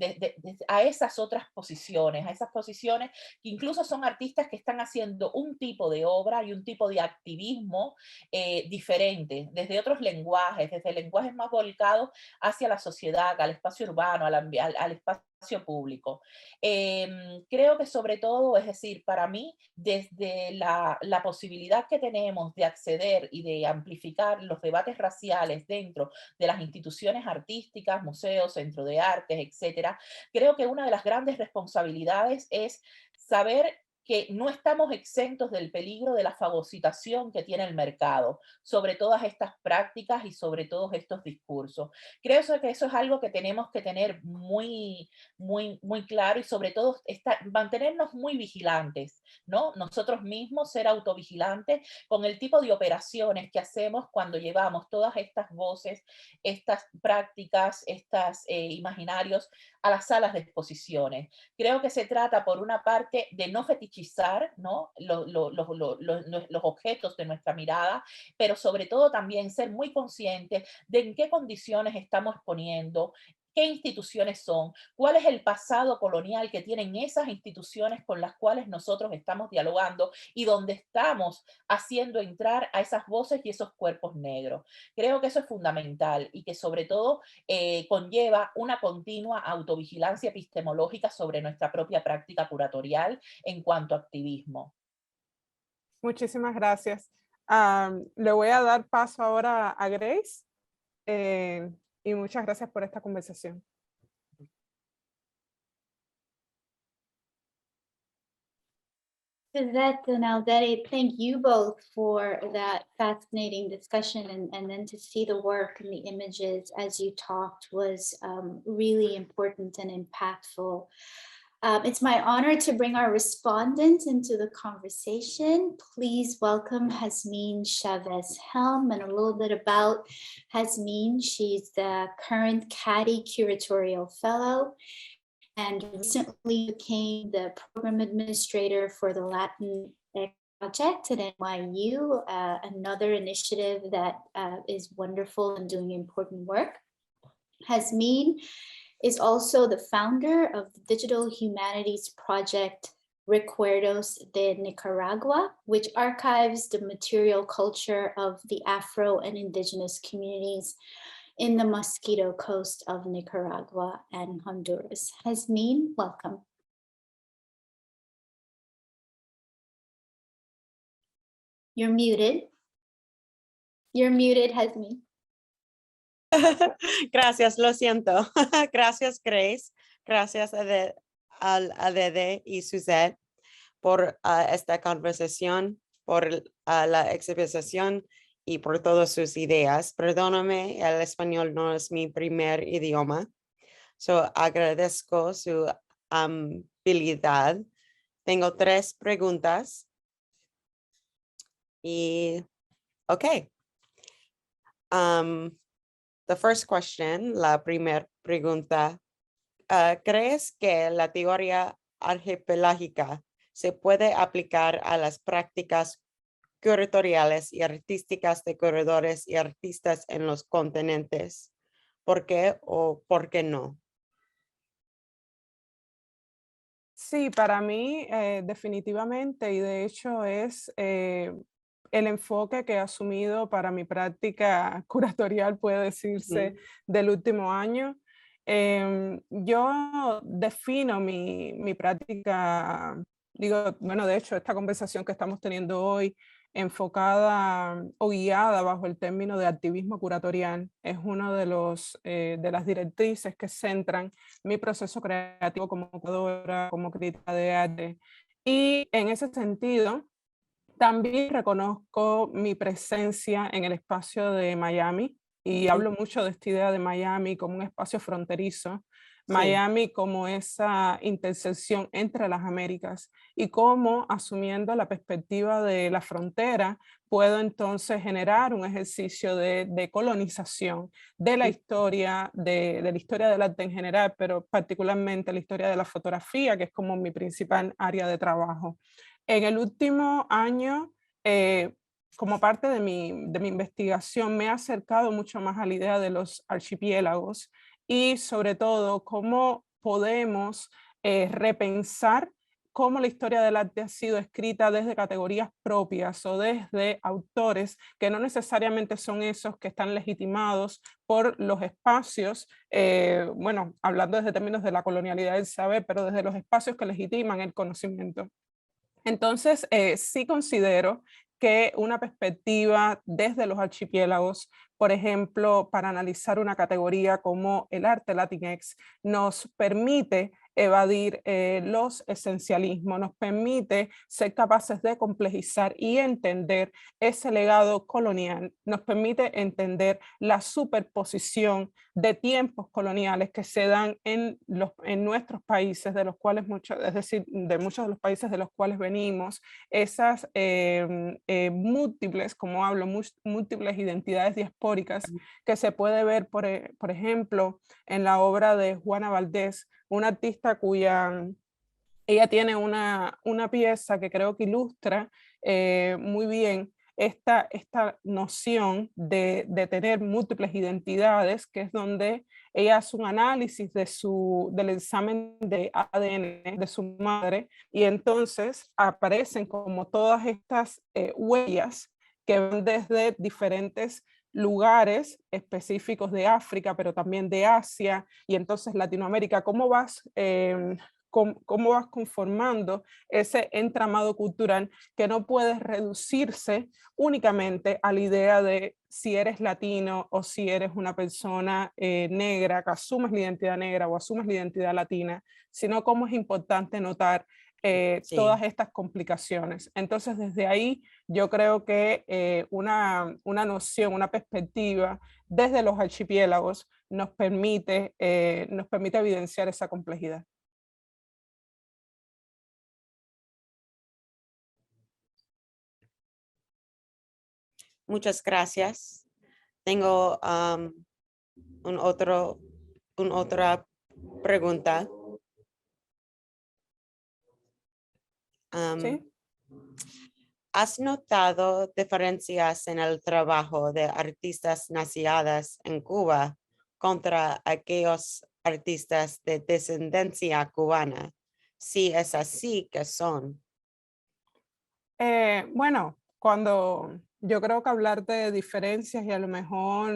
a esas otras posiciones, a esas posiciones que incluso son artistas que están haciendo un tipo de obra y un tipo de activismo diferente, desde otros lenguajes, desde lenguajes más volcados hacia la sociedad, al espacio urbano, al espacio público. Creo que sobre todo, es decir, para mí, desde la posibilidad que tenemos de acceder y de amplificar los debates raciales dentro de las instituciones artísticas, museos, centro de artes, etcétera, creo que una de las grandes responsabilidades es saber que no estamos exentos del peligro de la fagocitación que tiene el mercado sobre todas estas prácticas y sobre todos estos discursos. Creo que eso es algo que tenemos que tener muy claro y sobre todo mantenernos muy vigilantes, ¿no? Nosotros mismos ser autovigilantes con el tipo de operaciones que hacemos cuando llevamos todas estas voces, estas prácticas, estos imaginarios a las salas de exposiciones. Creo que se trata, por una parte, de no fetichizar, ¿no? los objetos de nuestra mirada, pero sobre todo también ser muy conscientes de en qué condiciones estamos poniendo, qué instituciones son, cuál es el pasado colonial que tienen esas instituciones con las cuales nosotros estamos dialogando y donde estamos haciendo entrar a esas voces y esos cuerpos negros. Creo que eso es fundamental y que sobre todo conlleva una continua autovigilancia epistemológica sobre nuestra propia práctica curatorial en cuanto a activismo. Muchísimas gracias. Le voy a dar paso ahora a Grace y muchas gracias por esta conversación. Suzette and Alderi, thank you both for that fascinating discussion, and then to see the work and the images as you talked was really important and impactful. It's my honor to bring our respondent into the conversation. Please welcome Hasmin Chavez Helm, and a little bit about Hasmin. She's the current CADI Curatorial Fellow and recently became the program administrator for the Latin Project at NYU, another initiative that is wonderful and doing important work. Hasmin is also the founder of the Digital Humanities Project Recuerdos de Nicaragua, which archives the material culture of the Afro and indigenous communities in the Mosquito Coast of Nicaragua and Honduras. Hasmin, welcome. You're muted. You're muted, Hasmin. Gracias, lo siento. Gracias, Grace. Gracias a Dede y Suzette por esta conversación, por la exhibición y por todas sus ideas. Perdóname, el español no es mi primer idioma. Agradezco su habilidad. Tengo 3 preguntas. Okay. The first question, la primera pregunta, ¿crees que la teoría archipelágica se puede aplicar a las prácticas curatoriales y artísticas de curadores y artistas en los continentes? ¿Por qué o por qué no? Sí, para mí definitivamente, y de hecho es el enfoque que he asumido para mi práctica curatorial, puede decirse, del último año. Yo defino mi práctica, de hecho, esta conversación que estamos teniendo hoy, enfocada o guiada bajo el término de activismo curatorial, es uno de las directrices que centran mi proceso creativo como curadora, como crítica de arte. Y en ese sentido, también reconozco mi presencia en el espacio de Miami y hablo mucho de esta idea de Miami como un espacio fronterizo, Miami como esa intersección entre las Américas y cómo, asumiendo la perspectiva de la frontera, puedo entonces generar un ejercicio de colonización de la historia, de la historia del arte en general, pero particularmente la historia de la fotografía, que es como mi principal área de trabajo. En el último año, como parte de mi investigación, me he acercado mucho más a la idea de los archipiélagos y sobre todo cómo podemos repensar cómo la historia del arte ha sido escrita desde categorías propias o desde autores que no necesariamente son esos que están legitimados por los espacios, hablando desde términos de la colonialidad del saber, pero desde los espacios que legitiman el conocimiento. Entonces, sí considero que una perspectiva desde los archipiélagos, por ejemplo, para analizar una categoría como el arte latinx, nos permite evadir los esencialismos, nos permite ser capaces de complejizar y entender ese legado colonial, nos permite entender la superposición de tiempos coloniales que se dan en nuestros países, de los cuales es decir, de muchos de los países de los cuales venimos, esas múltiples, como hablo, múltiples identidades diaspóricas que se puede ver, por ejemplo, en la obra de Juana Valdés, una artista cuya ella tiene una pieza que creo que ilustra muy bien esta noción de tener múltiples identidades, que es donde ella hace un análisis del examen de ADN de su madre, y entonces aparecen como todas estas huellas que van desde diferentes lugares específicos de África, pero también de Asia y entonces Latinoamérica. ¿Cómo vas conformando ese entramado cultural que no puede reducirse únicamente a la idea de si eres latino o si eres una persona negra, que asumes la identidad negra o asumes la identidad latina, sino cómo es importante notar todas estas complicaciones? Entonces, desde ahí yo creo que una noción, una perspectiva desde los archipiélagos nos permite evidenciar esa complejidad. Muchas gracias. Tengo otra pregunta. ¿Sí? ¿Has notado diferencias en el trabajo de artistas nacidas en Cuba contra aquellos artistas de descendencia cubana? Si es así, ¿qué son? Bueno, yo creo que hablar de diferencias y a lo mejor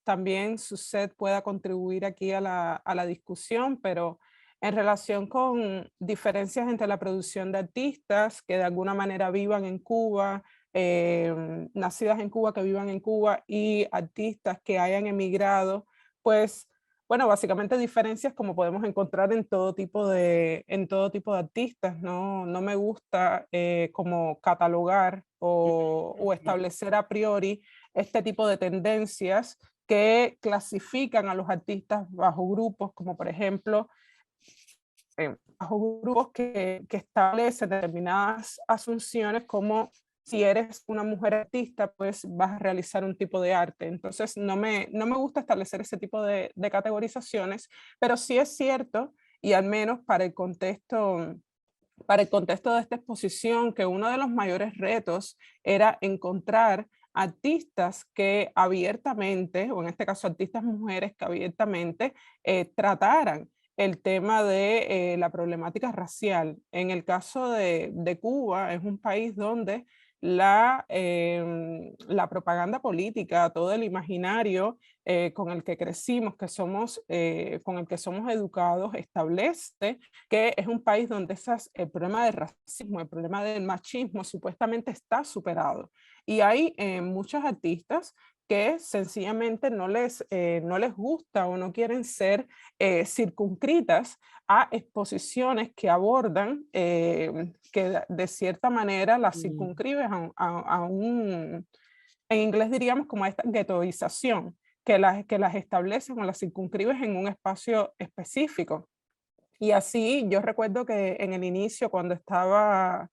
también Suzette pueda contribuir aquí a la discusión, pero en relación con diferencias entre la producción de artistas que de alguna manera vivan en Cuba, nacidas en Cuba, que vivan en Cuba, y artistas que hayan emigrado, pues bueno, básicamente diferencias como podemos encontrar en todo tipo de artistas. No me gusta como catalogar o establecer a priori este tipo de tendencias que clasifican a los artistas bajo grupos, como por ejemplo, bajo grupos que establecen determinadas asunciones como si eres una mujer artista, pues vas a realizar un tipo de arte. Entonces, no me gusta establecer ese tipo de categorizaciones, pero sí es cierto, y al menos para el contexto de esta exposición, que uno de los mayores retos era encontrar artistas que abiertamente, o en este caso artistas mujeres que abiertamente trataran el tema de la problemática racial. En el caso de Cuba, es un país donde la propaganda política, todo el imaginario con el que crecimos, con el que somos educados, establece que es un país donde el problema del racismo, el problema del machismo supuestamente está superado. Y hay muchos artistas que sencillamente no les gusta o no quieren ser circunscritas a exposiciones que abordan, que de cierta manera las circunscriben en inglés diríamos como a esta ghettoización, que las establecen o las circunscriben en un espacio específico. Y así yo recuerdo que en el inicio, cuando estaba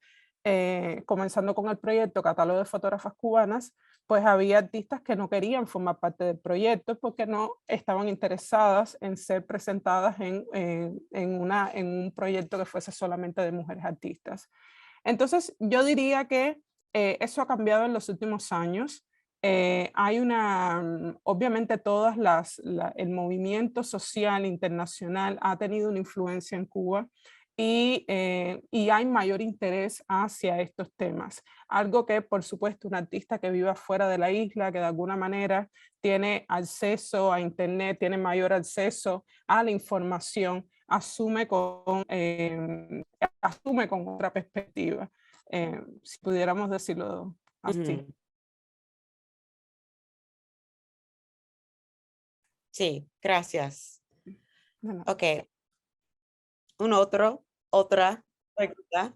comenzando con el proyecto Catálogo de Fotógrafas Cubanas, pues había artistas que no querían formar parte del proyecto porque no estaban interesadas en ser presentadas en un proyecto que fuese solamente de mujeres artistas. Entonces yo diría que eso ha cambiado en los últimos años. Hay obviamente el movimiento social internacional ha tenido una influencia en Cuba y hay mayor interés hacia estos temas. Algo que, por supuesto, un artista que viva fuera de la isla, que de alguna manera tiene acceso a Internet, tiene mayor acceso a la información, asume con otra perspectiva, si pudiéramos decirlo así. Sí, gracias. Bueno. Ok. otra pregunta.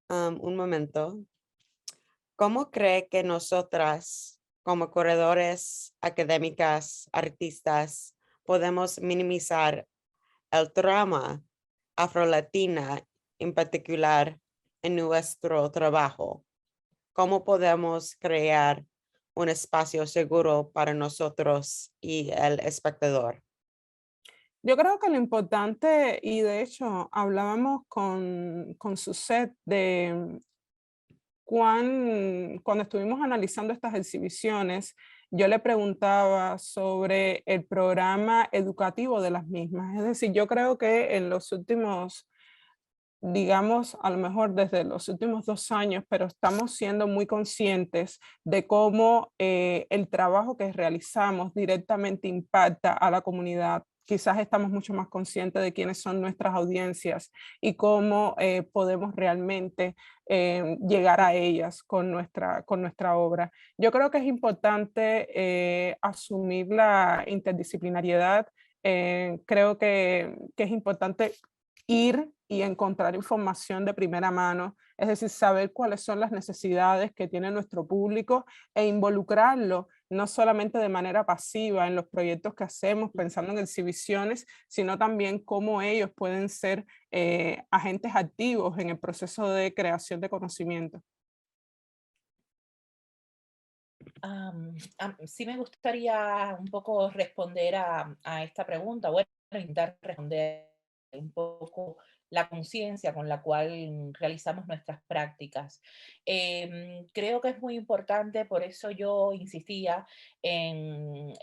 Un momento. ¿Cómo cree que nosotras, como corredores académicas, artistas, podemos minimizar el trauma afrolatina en particular en nuestro trabajo? ¿Cómo podemos crear un espacio seguro para nosotros y el espectador? Yo creo que lo importante, y de hecho hablábamos con Suzette de cuando estuvimos analizando estas exhibiciones, yo le preguntaba sobre el programa educativo de las mismas. Es decir, yo creo que en los últimos, digamos, a lo mejor desde los últimos 2 años, pero estamos siendo muy conscientes de cómo el trabajo que realizamos directamente impacta a la comunidad. Quizás estamos mucho más conscientes de quiénes son nuestras audiencias y cómo podemos realmente llegar a ellas con nuestra obra. Yo creo que es importante asumir la interdisciplinariedad. Creo que es importante ir y encontrar información de primera mano, es decir, saber cuáles son las necesidades que tiene nuestro público e involucrarlo no solamente de manera pasiva en los proyectos que hacemos, pensando en exhibiciones, sino también cómo ellos pueden ser agentes activos en el proceso de creación de conocimiento. Sí me gustaría un poco responder a esta pregunta, bueno, intentar responder un poco la conciencia con la cual realizamos nuestras prácticas. Creo que es muy importante, por eso yo insistía en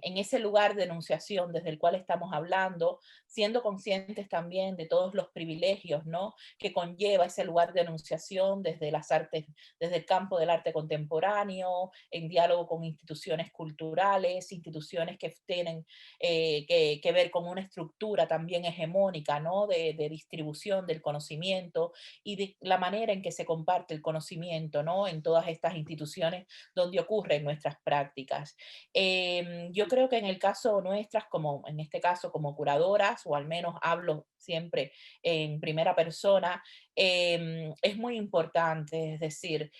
ese lugar de enunciación desde el cual estamos hablando, siendo conscientes también de todos los privilegios, ¿no?, que conlleva ese lugar de enunciación desde las artes, desde el campo del arte contemporáneo, en diálogo con instituciones culturales, instituciones que tienen que ver con una estructura también hegemónica, ¿no?, de distribución del conocimiento y de la manera en que se comparte el conocimiento, ¿no?, en todas estas instituciones donde ocurren nuestras prácticas. Yo creo que en el caso nuestras, como en este caso como curadoras, o al menos hablo siempre en primera persona, es muy importante, es decir,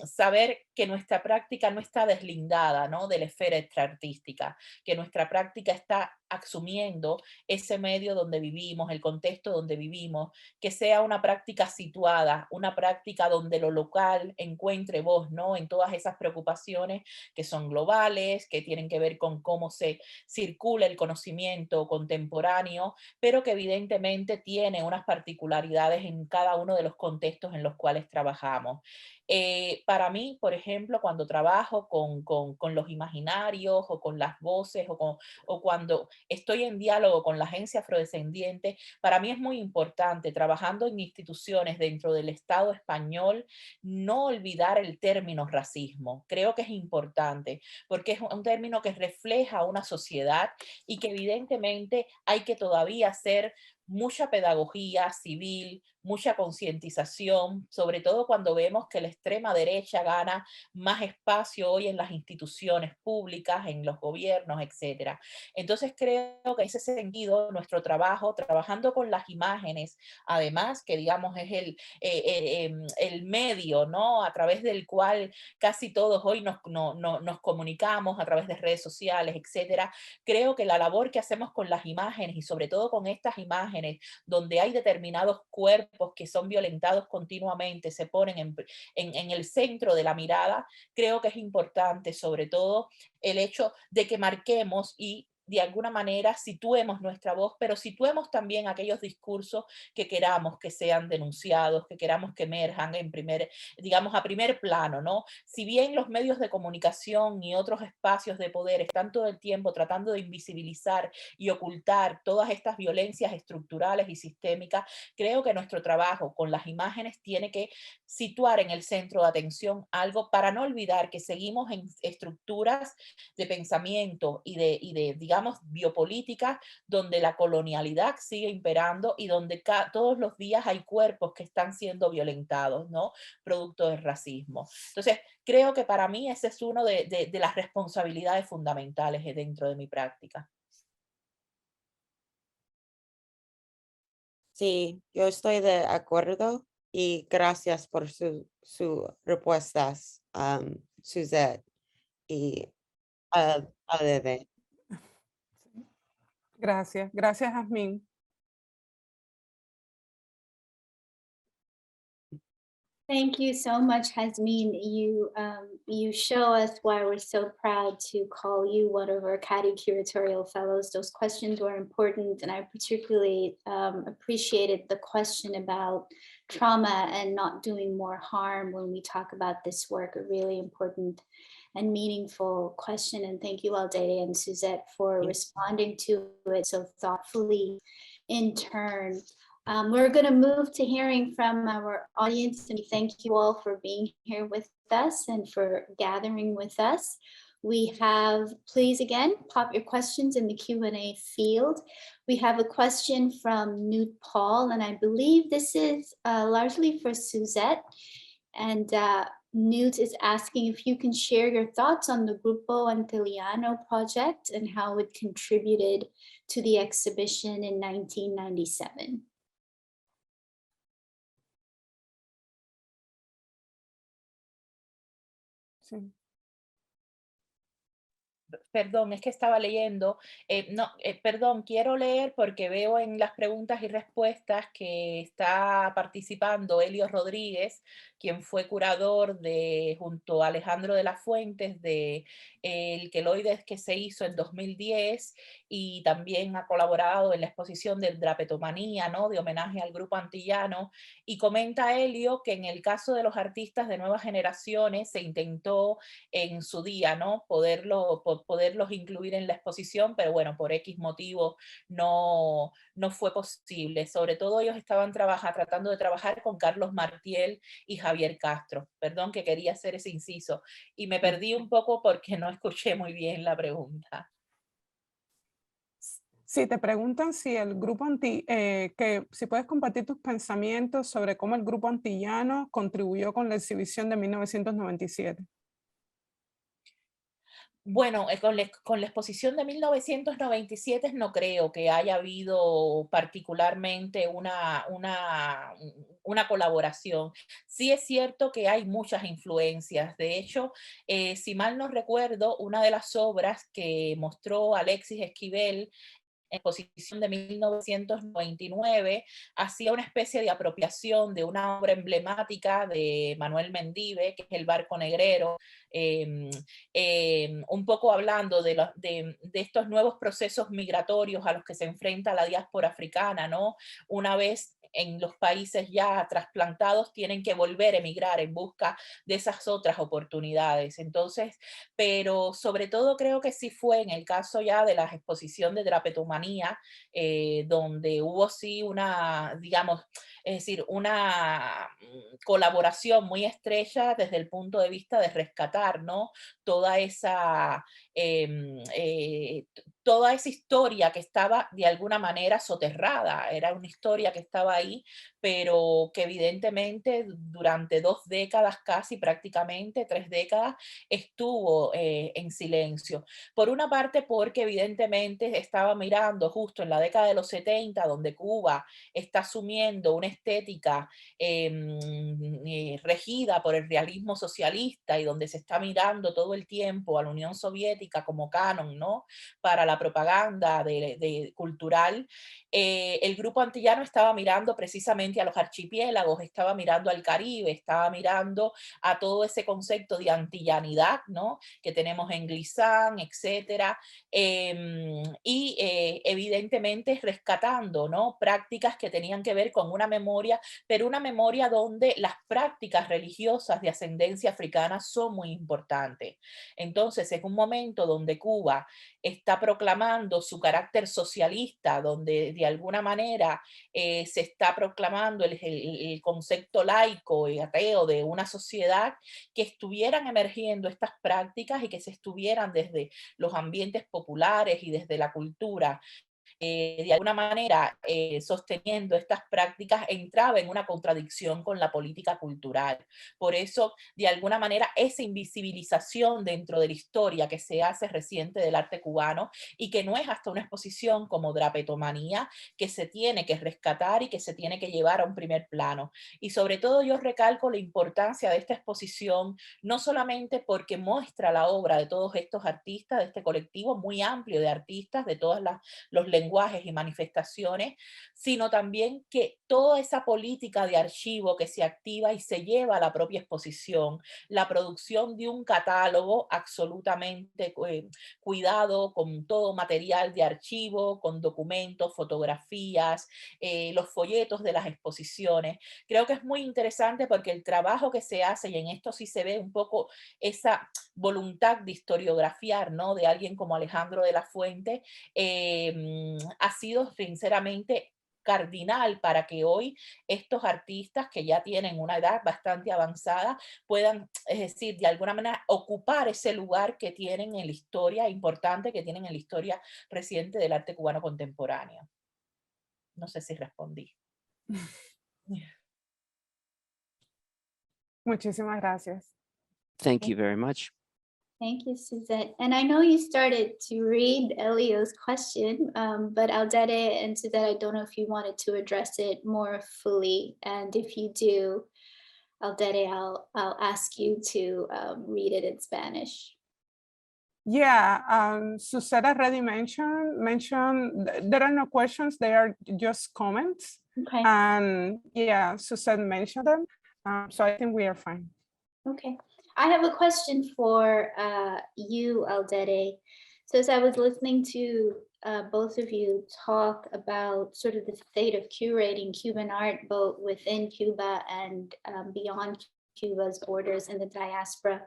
saber que nuestra práctica no está deslindada, ¿no?, de la esfera extraartística, que nuestra práctica está asumiendo ese medio donde vivimos, el contexto donde vivimos, que sea una práctica situada, una práctica donde lo local encuentre voz, ¿no?, en todas esas preocupaciones que son globales, que tienen que ver con cómo se circula el conocimiento contemporáneo, pero que evidentemente tiene unas particularidades en cada uno de los contextos en los cuales trabajamos. Para mí, por ejemplo, cuando trabajo con los imaginarios o con las voces o cuando estoy en diálogo con la agencia afrodescendiente, para mí es muy importante, trabajando en instituciones dentro del Estado español, no olvidar el término racismo. Creo que es importante porque es un término que refleja una sociedad y que evidentemente hay que todavía hacer mucha pedagogía civil, mucha concientización, sobre todo cuando vemos que la extrema derecha gana más espacio hoy en las instituciones públicas, en los gobiernos, etc. Entonces creo que en ese sentido nuestro trabajo, trabajando con las imágenes, además que digamos es el medio, ¿no?, a través del cual casi todos hoy nos comunicamos a través de redes sociales, etc. Creo que la labor que hacemos con las imágenes y sobre todo con estas imágenes donde hay determinados cuerpos que son violentados continuamente, se ponen en el centro de la mirada, creo que es importante sobre todo el hecho de que marquemos y de alguna manera situemos nuestra voz, pero situemos también aquellos discursos que queramos que sean denunciados, que queramos que emerjan digamos, a primer plano, ¿no? Si bien los medios de comunicación y otros espacios de poder están todo el tiempo tratando de invisibilizar y ocultar todas estas violencias estructurales y sistémicas, creo que nuestro trabajo con las imágenes tiene que situar en el centro de atención algo para no olvidar que seguimos en estructuras de pensamiento y de digamos, biopolíticas, donde la colonialidad sigue imperando y donde todos los días hay cuerpos que están siendo violentados, ¿no?, producto del racismo. Entonces, creo que para mí ese es uno de las responsabilidades fundamentales dentro de mi práctica. Sí, yo estoy de acuerdo y gracias por su respuestas, Suzette y Adede. Gracias, gracias, Jazmín. Thank you so much, Hasmin. You show us why we're so proud to call you one of our CADI curatorial fellows. Those questions were important, and I particularly appreciated the question about trauma and not doing more harm when we talk about this work, a really important and meaningful question. And thank you, Aldede and Suzette, for responding to it so thoughtfully in turn. We're going to move to hearing from our audience, and we thank you all for being here with us and for gathering with us. We have, please again, pop your questions in the Q&A field. We have a question from Newt Paul, and I believe this is largely for Suzette. And Newt is asking if you can share your thoughts on the Grupo Antillano project and how it contributed to the exhibition in 1997. Sí. Perdón, es que estaba leyendo. Perdón, quiero leer porque veo en las preguntas y respuestas que está participando Elio Rodríguez, quien fue curador junto a Alejandro de las Fuentes de el queloides que se hizo en 2010 y también ha colaborado en la exposición de Drapetomanía, ¿no? De homenaje al grupo antillano. Y comenta Elio que en el caso de los artistas de nuevas generaciones se intentó en su día, ¿no? Poderlos incluir en la exposición, pero bueno, por X motivo no fue posible. Sobre todo ellos estaban tratando de trabajar con Carlos Martiel y Javier Castro. Perdón que quería hacer ese inciso. Y me perdí un poco porque no escuché muy bien la pregunta. Sí, te preguntan si el grupo si puedes compartir tus pensamientos sobre cómo el grupo antillano contribuyó con la exhibición de 1997. Bueno, con la exposición de 1997 no creo que haya habido particularmente una colaboración. Sí es cierto que hay muchas influencias. De hecho, si mal no recuerdo, una de las obras que mostró Alexis Esquivel exposición de 1999, hacía una especie de apropiación de una obra emblemática de Manuel Mendive, que es El barco negrero, un poco hablando de estos nuevos procesos migratorios a los que se enfrenta la diáspora africana, ¿no? Una vez en los países ya trasplantados tienen que volver a emigrar en busca de esas otras oportunidades. Entonces, pero sobre todo creo que sí fue en el caso ya de la exposición de Drapetomanía, donde hubo sí digamos, es decir, una colaboración muy estrecha desde el punto de vista de rescatar, ¿no? Toda esa historia que estaba de alguna manera soterrada, era una historia que estaba ahí, pero que evidentemente durante 2 décadas, casi prácticamente 3 décadas, estuvo en silencio. Por una parte porque evidentemente estaba mirando justo en la década de los 70, donde Cuba está asumiendo una estética regida por el realismo socialista y donde se está mirando todo el tiempo a la Unión Soviética como canon, ¿no? Para la propaganda cultural. El grupo antillano estaba mirando precisamente a los archipiélagos, estaba mirando al Caribe, estaba mirando a todo ese concepto de antillanidad, ¿no? Que tenemos en Glissant, etcétera, y evidentemente rescatando, ¿no? Prácticas que tenían que ver con una memoria, pero una memoria donde las prácticas religiosas de ascendencia africana son muy importantes. Entonces, es un momento donde Cuba está proclamando su carácter socialista, donde de alguna manera se está proclamando el concepto laico y ateo de una sociedad, que estuvieran emergiendo estas prácticas y que se estuvieran desde los ambientes populares y desde la cultura de alguna manera sosteniendo estas prácticas entraba en una contradicción con la política cultural. Por eso, de alguna manera, esa invisibilización dentro de la historia que se hace reciente del arte cubano y que no es hasta una exposición como Drapetomanía que se tiene que rescatar y que se tiene que llevar a un primer plano. Y sobre todo yo recalco la importancia de esta exposición, no solamente porque muestra la obra de todos estos artistas, de este colectivo muy amplio de artistas, de todos los lenguajes y manifestaciones, sino también que toda esa política de archivo que se activa y se lleva a la propia exposición, la producción de un catálogo absolutamente cuidado, con todo material de archivo, con documentos, fotografías, los folletos de las exposiciones. Creo que es muy interesante porque el trabajo que se hace, y en esto sí se ve un poco esa voluntad de historiografiar, ¿no? De alguien como Alejandro de la Fuente, ha sido sinceramente cardinal para que hoy estos artistas que ya tienen una edad bastante avanzada puedan, es decir, de alguna manera ocupar ese lugar que tienen en la historia, importante que tienen en la historia reciente del arte cubano contemporáneo. No sé si respondí. Muchísimas gracias. Thank you very much. Thank you, Suzette. And I know you started to read Elio's question, but Aldete and Suzette, I don't know if you wanted to address it more fully. And if you do, Aldete, I'll ask you to read it in Spanish. Yeah, Suzette already mentioned there are no questions, they are just comments. Okay. And yeah, Suzette mentioned them, so I think we are fine. Okay. I have a question for you, Aldete. So as I was listening to both of you talk about sort of the state of curating Cuban art, both within Cuba and beyond Cuba's borders in the diaspora,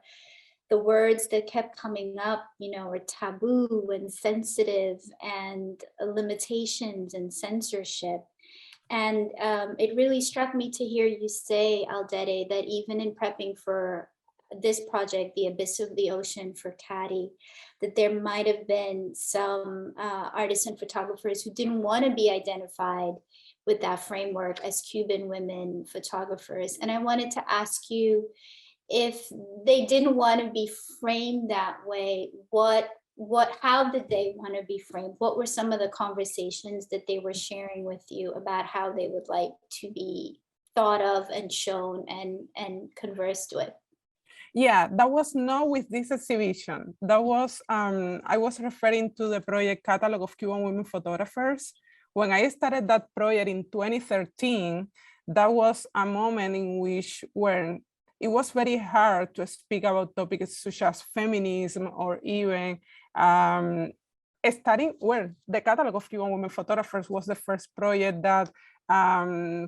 the words that kept coming up, you know, were taboo and sensitive and limitations and censorship. And it really struck me to hear you say, Aldete, that even in prepping for this project, The Abyss of the Ocean for CADI, that there might have been some artists and photographers who didn't want to be identified with that framework as Cuban women photographers. And I wanted to ask you, if they didn't want to be framed that way, how did they want to be framed? What were some of the conversations that they were sharing with you about how they would like to be thought of and shown and conversed with? Yeah, that was not with this exhibition. That was, I was referring to the project Catalog of Cuban Women Photographers. When I started that project in 2013, that was a moment in which when it was very hard to speak about topics such as feminism or even the Catalog of Cuban Women Photographers was the first project that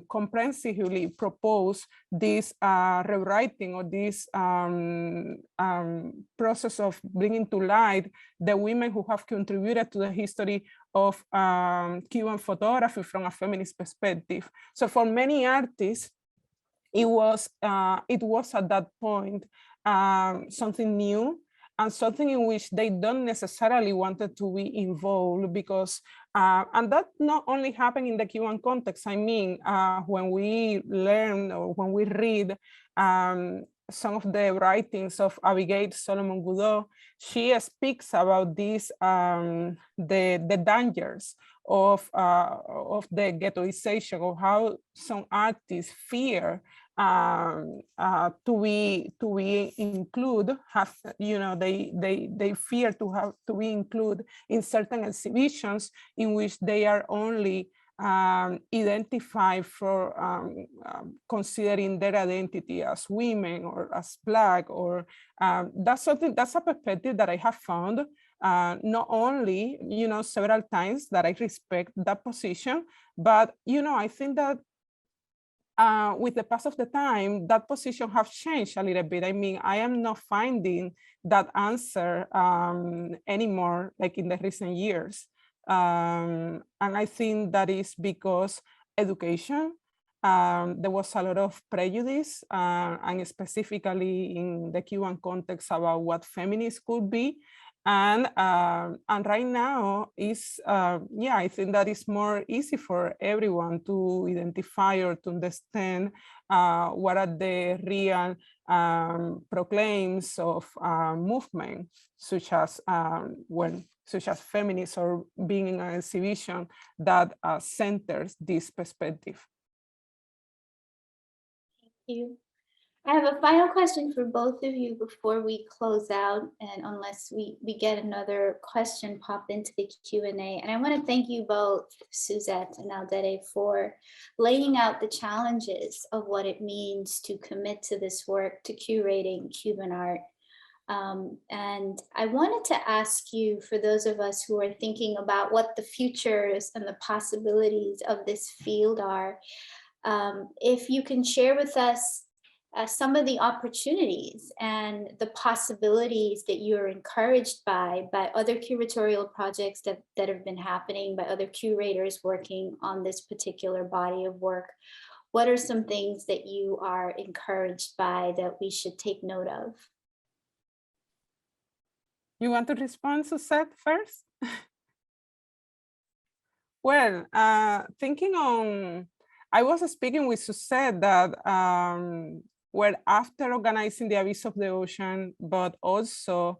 comprehensively proposed this rewriting or this process of bringing to light the women who have contributed to the history of Cuban photography from a feminist perspective. So for many artists, it was at that point something new and something in which they don't necessarily wanted to be involved because, and that not only happened in the Cuban context, I mean, when we learn or when we read some of the writings of Abigail Solomon Goudot, she speaks about this, the dangers of the ghettoization, of how some artists fear to be included, they fear to be included in certain exhibitions in which they are only identified for considering their identity as women or as Black, or that's a perspective that I have found not only, several times that I respect that position, but, I think that with the pass of the time, that position has changed a little bit. I mean, I am not finding that answer anymore, like in the recent years. And I think that is because education, there was a lot of prejudice, and specifically in the Cuban context about what feminists could be. And right now is, yeah, I think that it's more easy for everyone to identify or to understand what are the real proclaims of movement, such as feminism or being in an exhibition that centers this perspective. Thank you. I have a final question for both of you before we close out, and unless we get another question pop into the Q&A. And I want to thank you both, Suzette and Aldede, for laying out the challenges of what it means to commit to this work, to curating Cuban art. And I wanted to ask you, for those of us who are thinking about what the futures and the possibilities of this field are, if you can share with us some of the opportunities and the possibilities that you're encouraged by other curatorial projects that have been happening, by other curators working on this particular body of work. What are some things that you are encouraged by that we should take note of? You want to respond, Suzette, first? Well, thinking on, I was speaking with Suzette that, well, after organizing the Abyss of the Ocean, but also,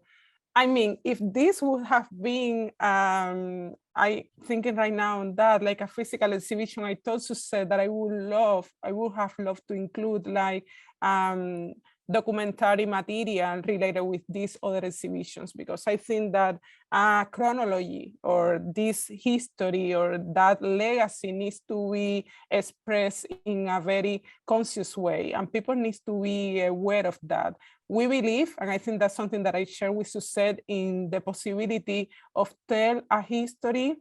I mean, if this would have been, I thinking right now on that, like a physical exhibition, I told Suzette that I would have loved to include like documentary material related with these other exhibitions, because I think that chronology or this history or that legacy needs to be expressed in a very conscious way, and people need to be aware of that. We believe, and I think that's something that I share with Suzette, in the possibility of tell a history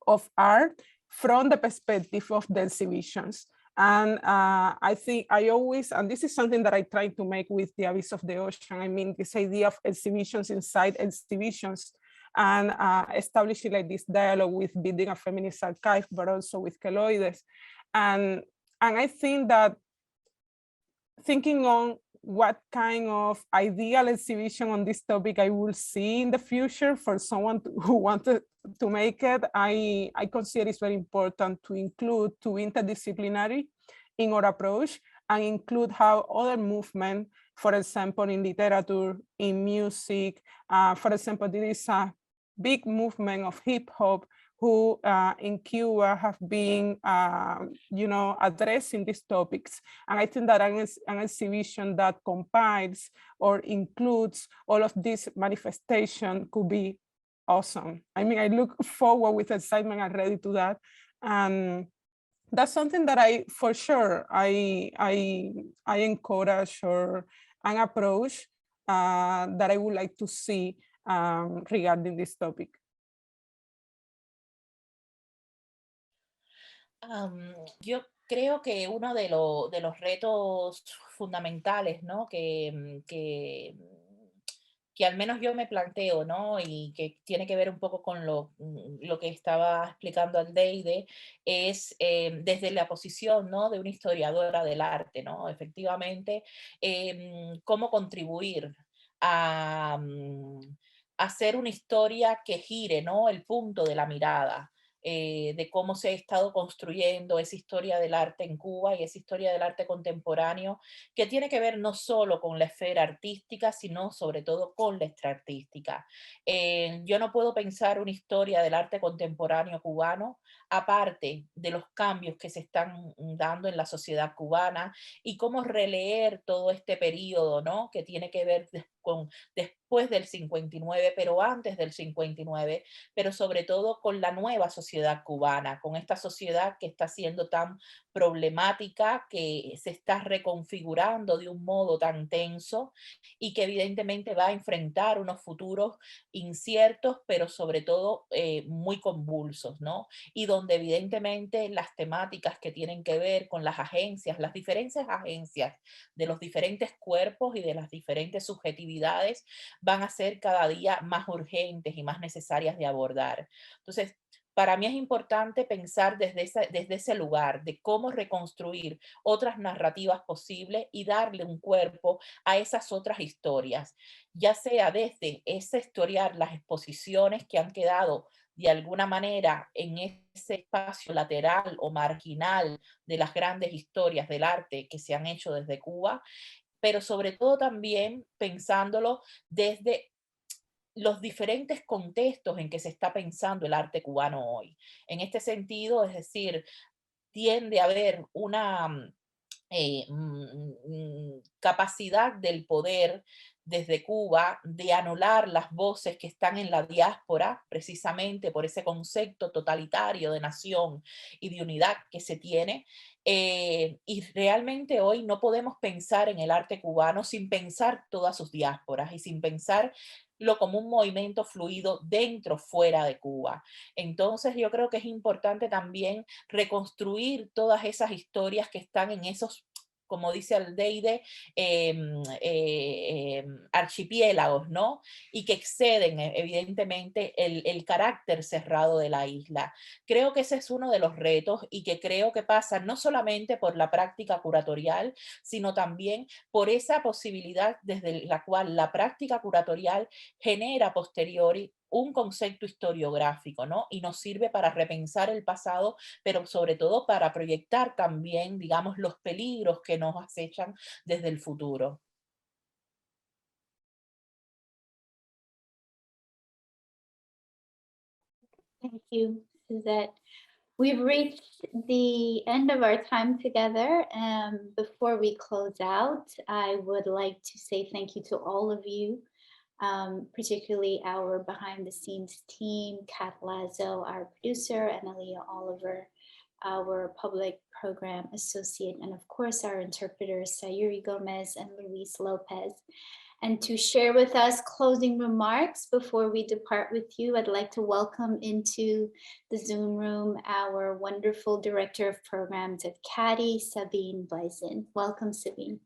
of art from the perspective of the exhibitions. And I think I always, and this is something that I try to make with the Abyss of the Ocean, I mean, this idea of exhibitions inside exhibitions, and establishing like this dialogue with Building a Feminist Archive, but also with Queloides. And I think that thinking on what kind of ideal exhibition on this topic I will see in the future for someone who wanted to make it, I consider it's very important to include, to interdisciplinary in our approach, and include how other movements, for example, in literature, in music, for example, there is a big movement of hip hop who in Cuba have been, you know, addressing these topics. And I think that an exhibition that compiles or includes all of this manifestation could be awesome. I mean, I look forward with excitement already to that. And that's something that for sure, I encourage or an approach that I would like to see regarding this topic. Yo creo que uno de los retos fundamentales, ¿no? que al menos yo me planteo, ¿no? Y que tiene que ver un poco con lo que estaba explicando Aldeide, es desde la posición, ¿no? De una historiadora del arte, ¿no? Efectivamente, cómo contribuir a hacer una historia que gire, ¿no? El punto de la mirada. De cómo se ha estado construyendo esa historia del arte en Cuba y esa historia del arte contemporáneo, que tiene que ver no solo con la esfera artística, sino sobre todo con la extraartística. Yo no puedo pensar una historia del arte contemporáneo cubano aparte de los cambios que se están dando en la sociedad cubana y cómo releer todo este periodo, ¿no? Que tiene que ver con después del 59, pero antes del 59, pero sobre todo con la nueva sociedad cubana, con esta sociedad que está siendo tan problemática, que se está reconfigurando de un modo tan tenso y que evidentemente va a enfrentar unos futuros inciertos, pero sobre todo muy convulsos, ¿no? Y donde evidentemente las temáticas que tienen que ver con las agencias, las diferentes agencias de los diferentes cuerpos y de las diferentes subjetividades van a ser cada día más urgentes y más necesarias de abordar. Entonces, para mí es importante pensar desde ese lugar, de cómo reconstruir otras narrativas posibles y darle un cuerpo a esas otras historias, ya sea desde ese historiar, las exposiciones que han quedado de alguna manera en ese espacio lateral o marginal de las grandes historias del arte que se han hecho desde Cuba, pero sobre todo también pensándolo desde los diferentes contextos en que se está pensando el arte cubano hoy. En este sentido, es decir, tiende a haber una capacidad del poder desde Cuba de anular las voces que están en la diáspora, precisamente por ese concepto totalitario de nación y de unidad que se tiene. Y realmente hoy no podemos pensar en el arte cubano sin pensar todas sus diásporas y sin pensar lo como un movimiento fluido dentro, fuera de Cuba. Entonces yo creo que es importante también reconstruir todas esas historias que están en esos, como dice Aldeide, archipiélagos, ¿no? Y que exceden evidentemente el carácter cerrado de la isla. Creo que ese es uno de los retos y que creo que pasa no solamente por la práctica curatorial, sino también por esa posibilidad desde la cual la práctica curatorial genera a posteriori un concepto historiográfico, ¿no? Y nos sirve para repensar el pasado, pero sobre todo para proyectar también, digamos, los peligros que nos acechan desde el futuro. Thank you, Suzette. We've reached the end of our time together. Before we close out, I would like to say thank you to all of you, particularly our behind the scenes team, Kat Lazo, our producer, and Aaliyah Oliver, our public program associate, and of course our interpreters, Sayuri Gomez and Luis Lopez. And to share with us closing remarks before we depart with you, I'd like to welcome into the Zoom room our wonderful Director of Programs at CADI, Sabine Bleisen. Welcome, Sabine.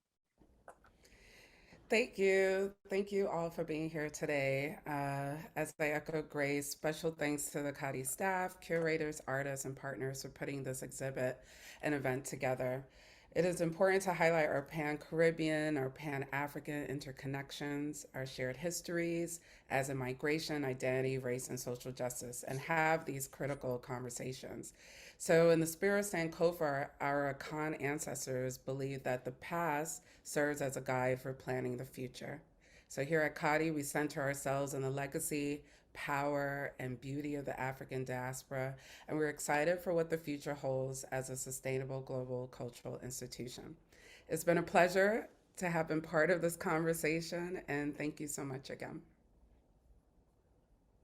Thank you. Thank you all for being here today. As I echo Grace, special thanks to the CADI staff, curators, artists, and partners for putting this exhibit and event together. It is important to highlight our Pan-Caribbean, our Pan-African interconnections, our shared histories as in migration, identity, race, and social justice, and have these critical conversations. So in the spirit of Sankofa, our Akan ancestors believed that the past serves as a guide for planning the future. So here at CADI, we center ourselves in the legacy, power, and beauty of the African diaspora, and we're excited for what the future holds as a sustainable global cultural institution. It's been a pleasure to have been part of this conversation, and thank you so much again.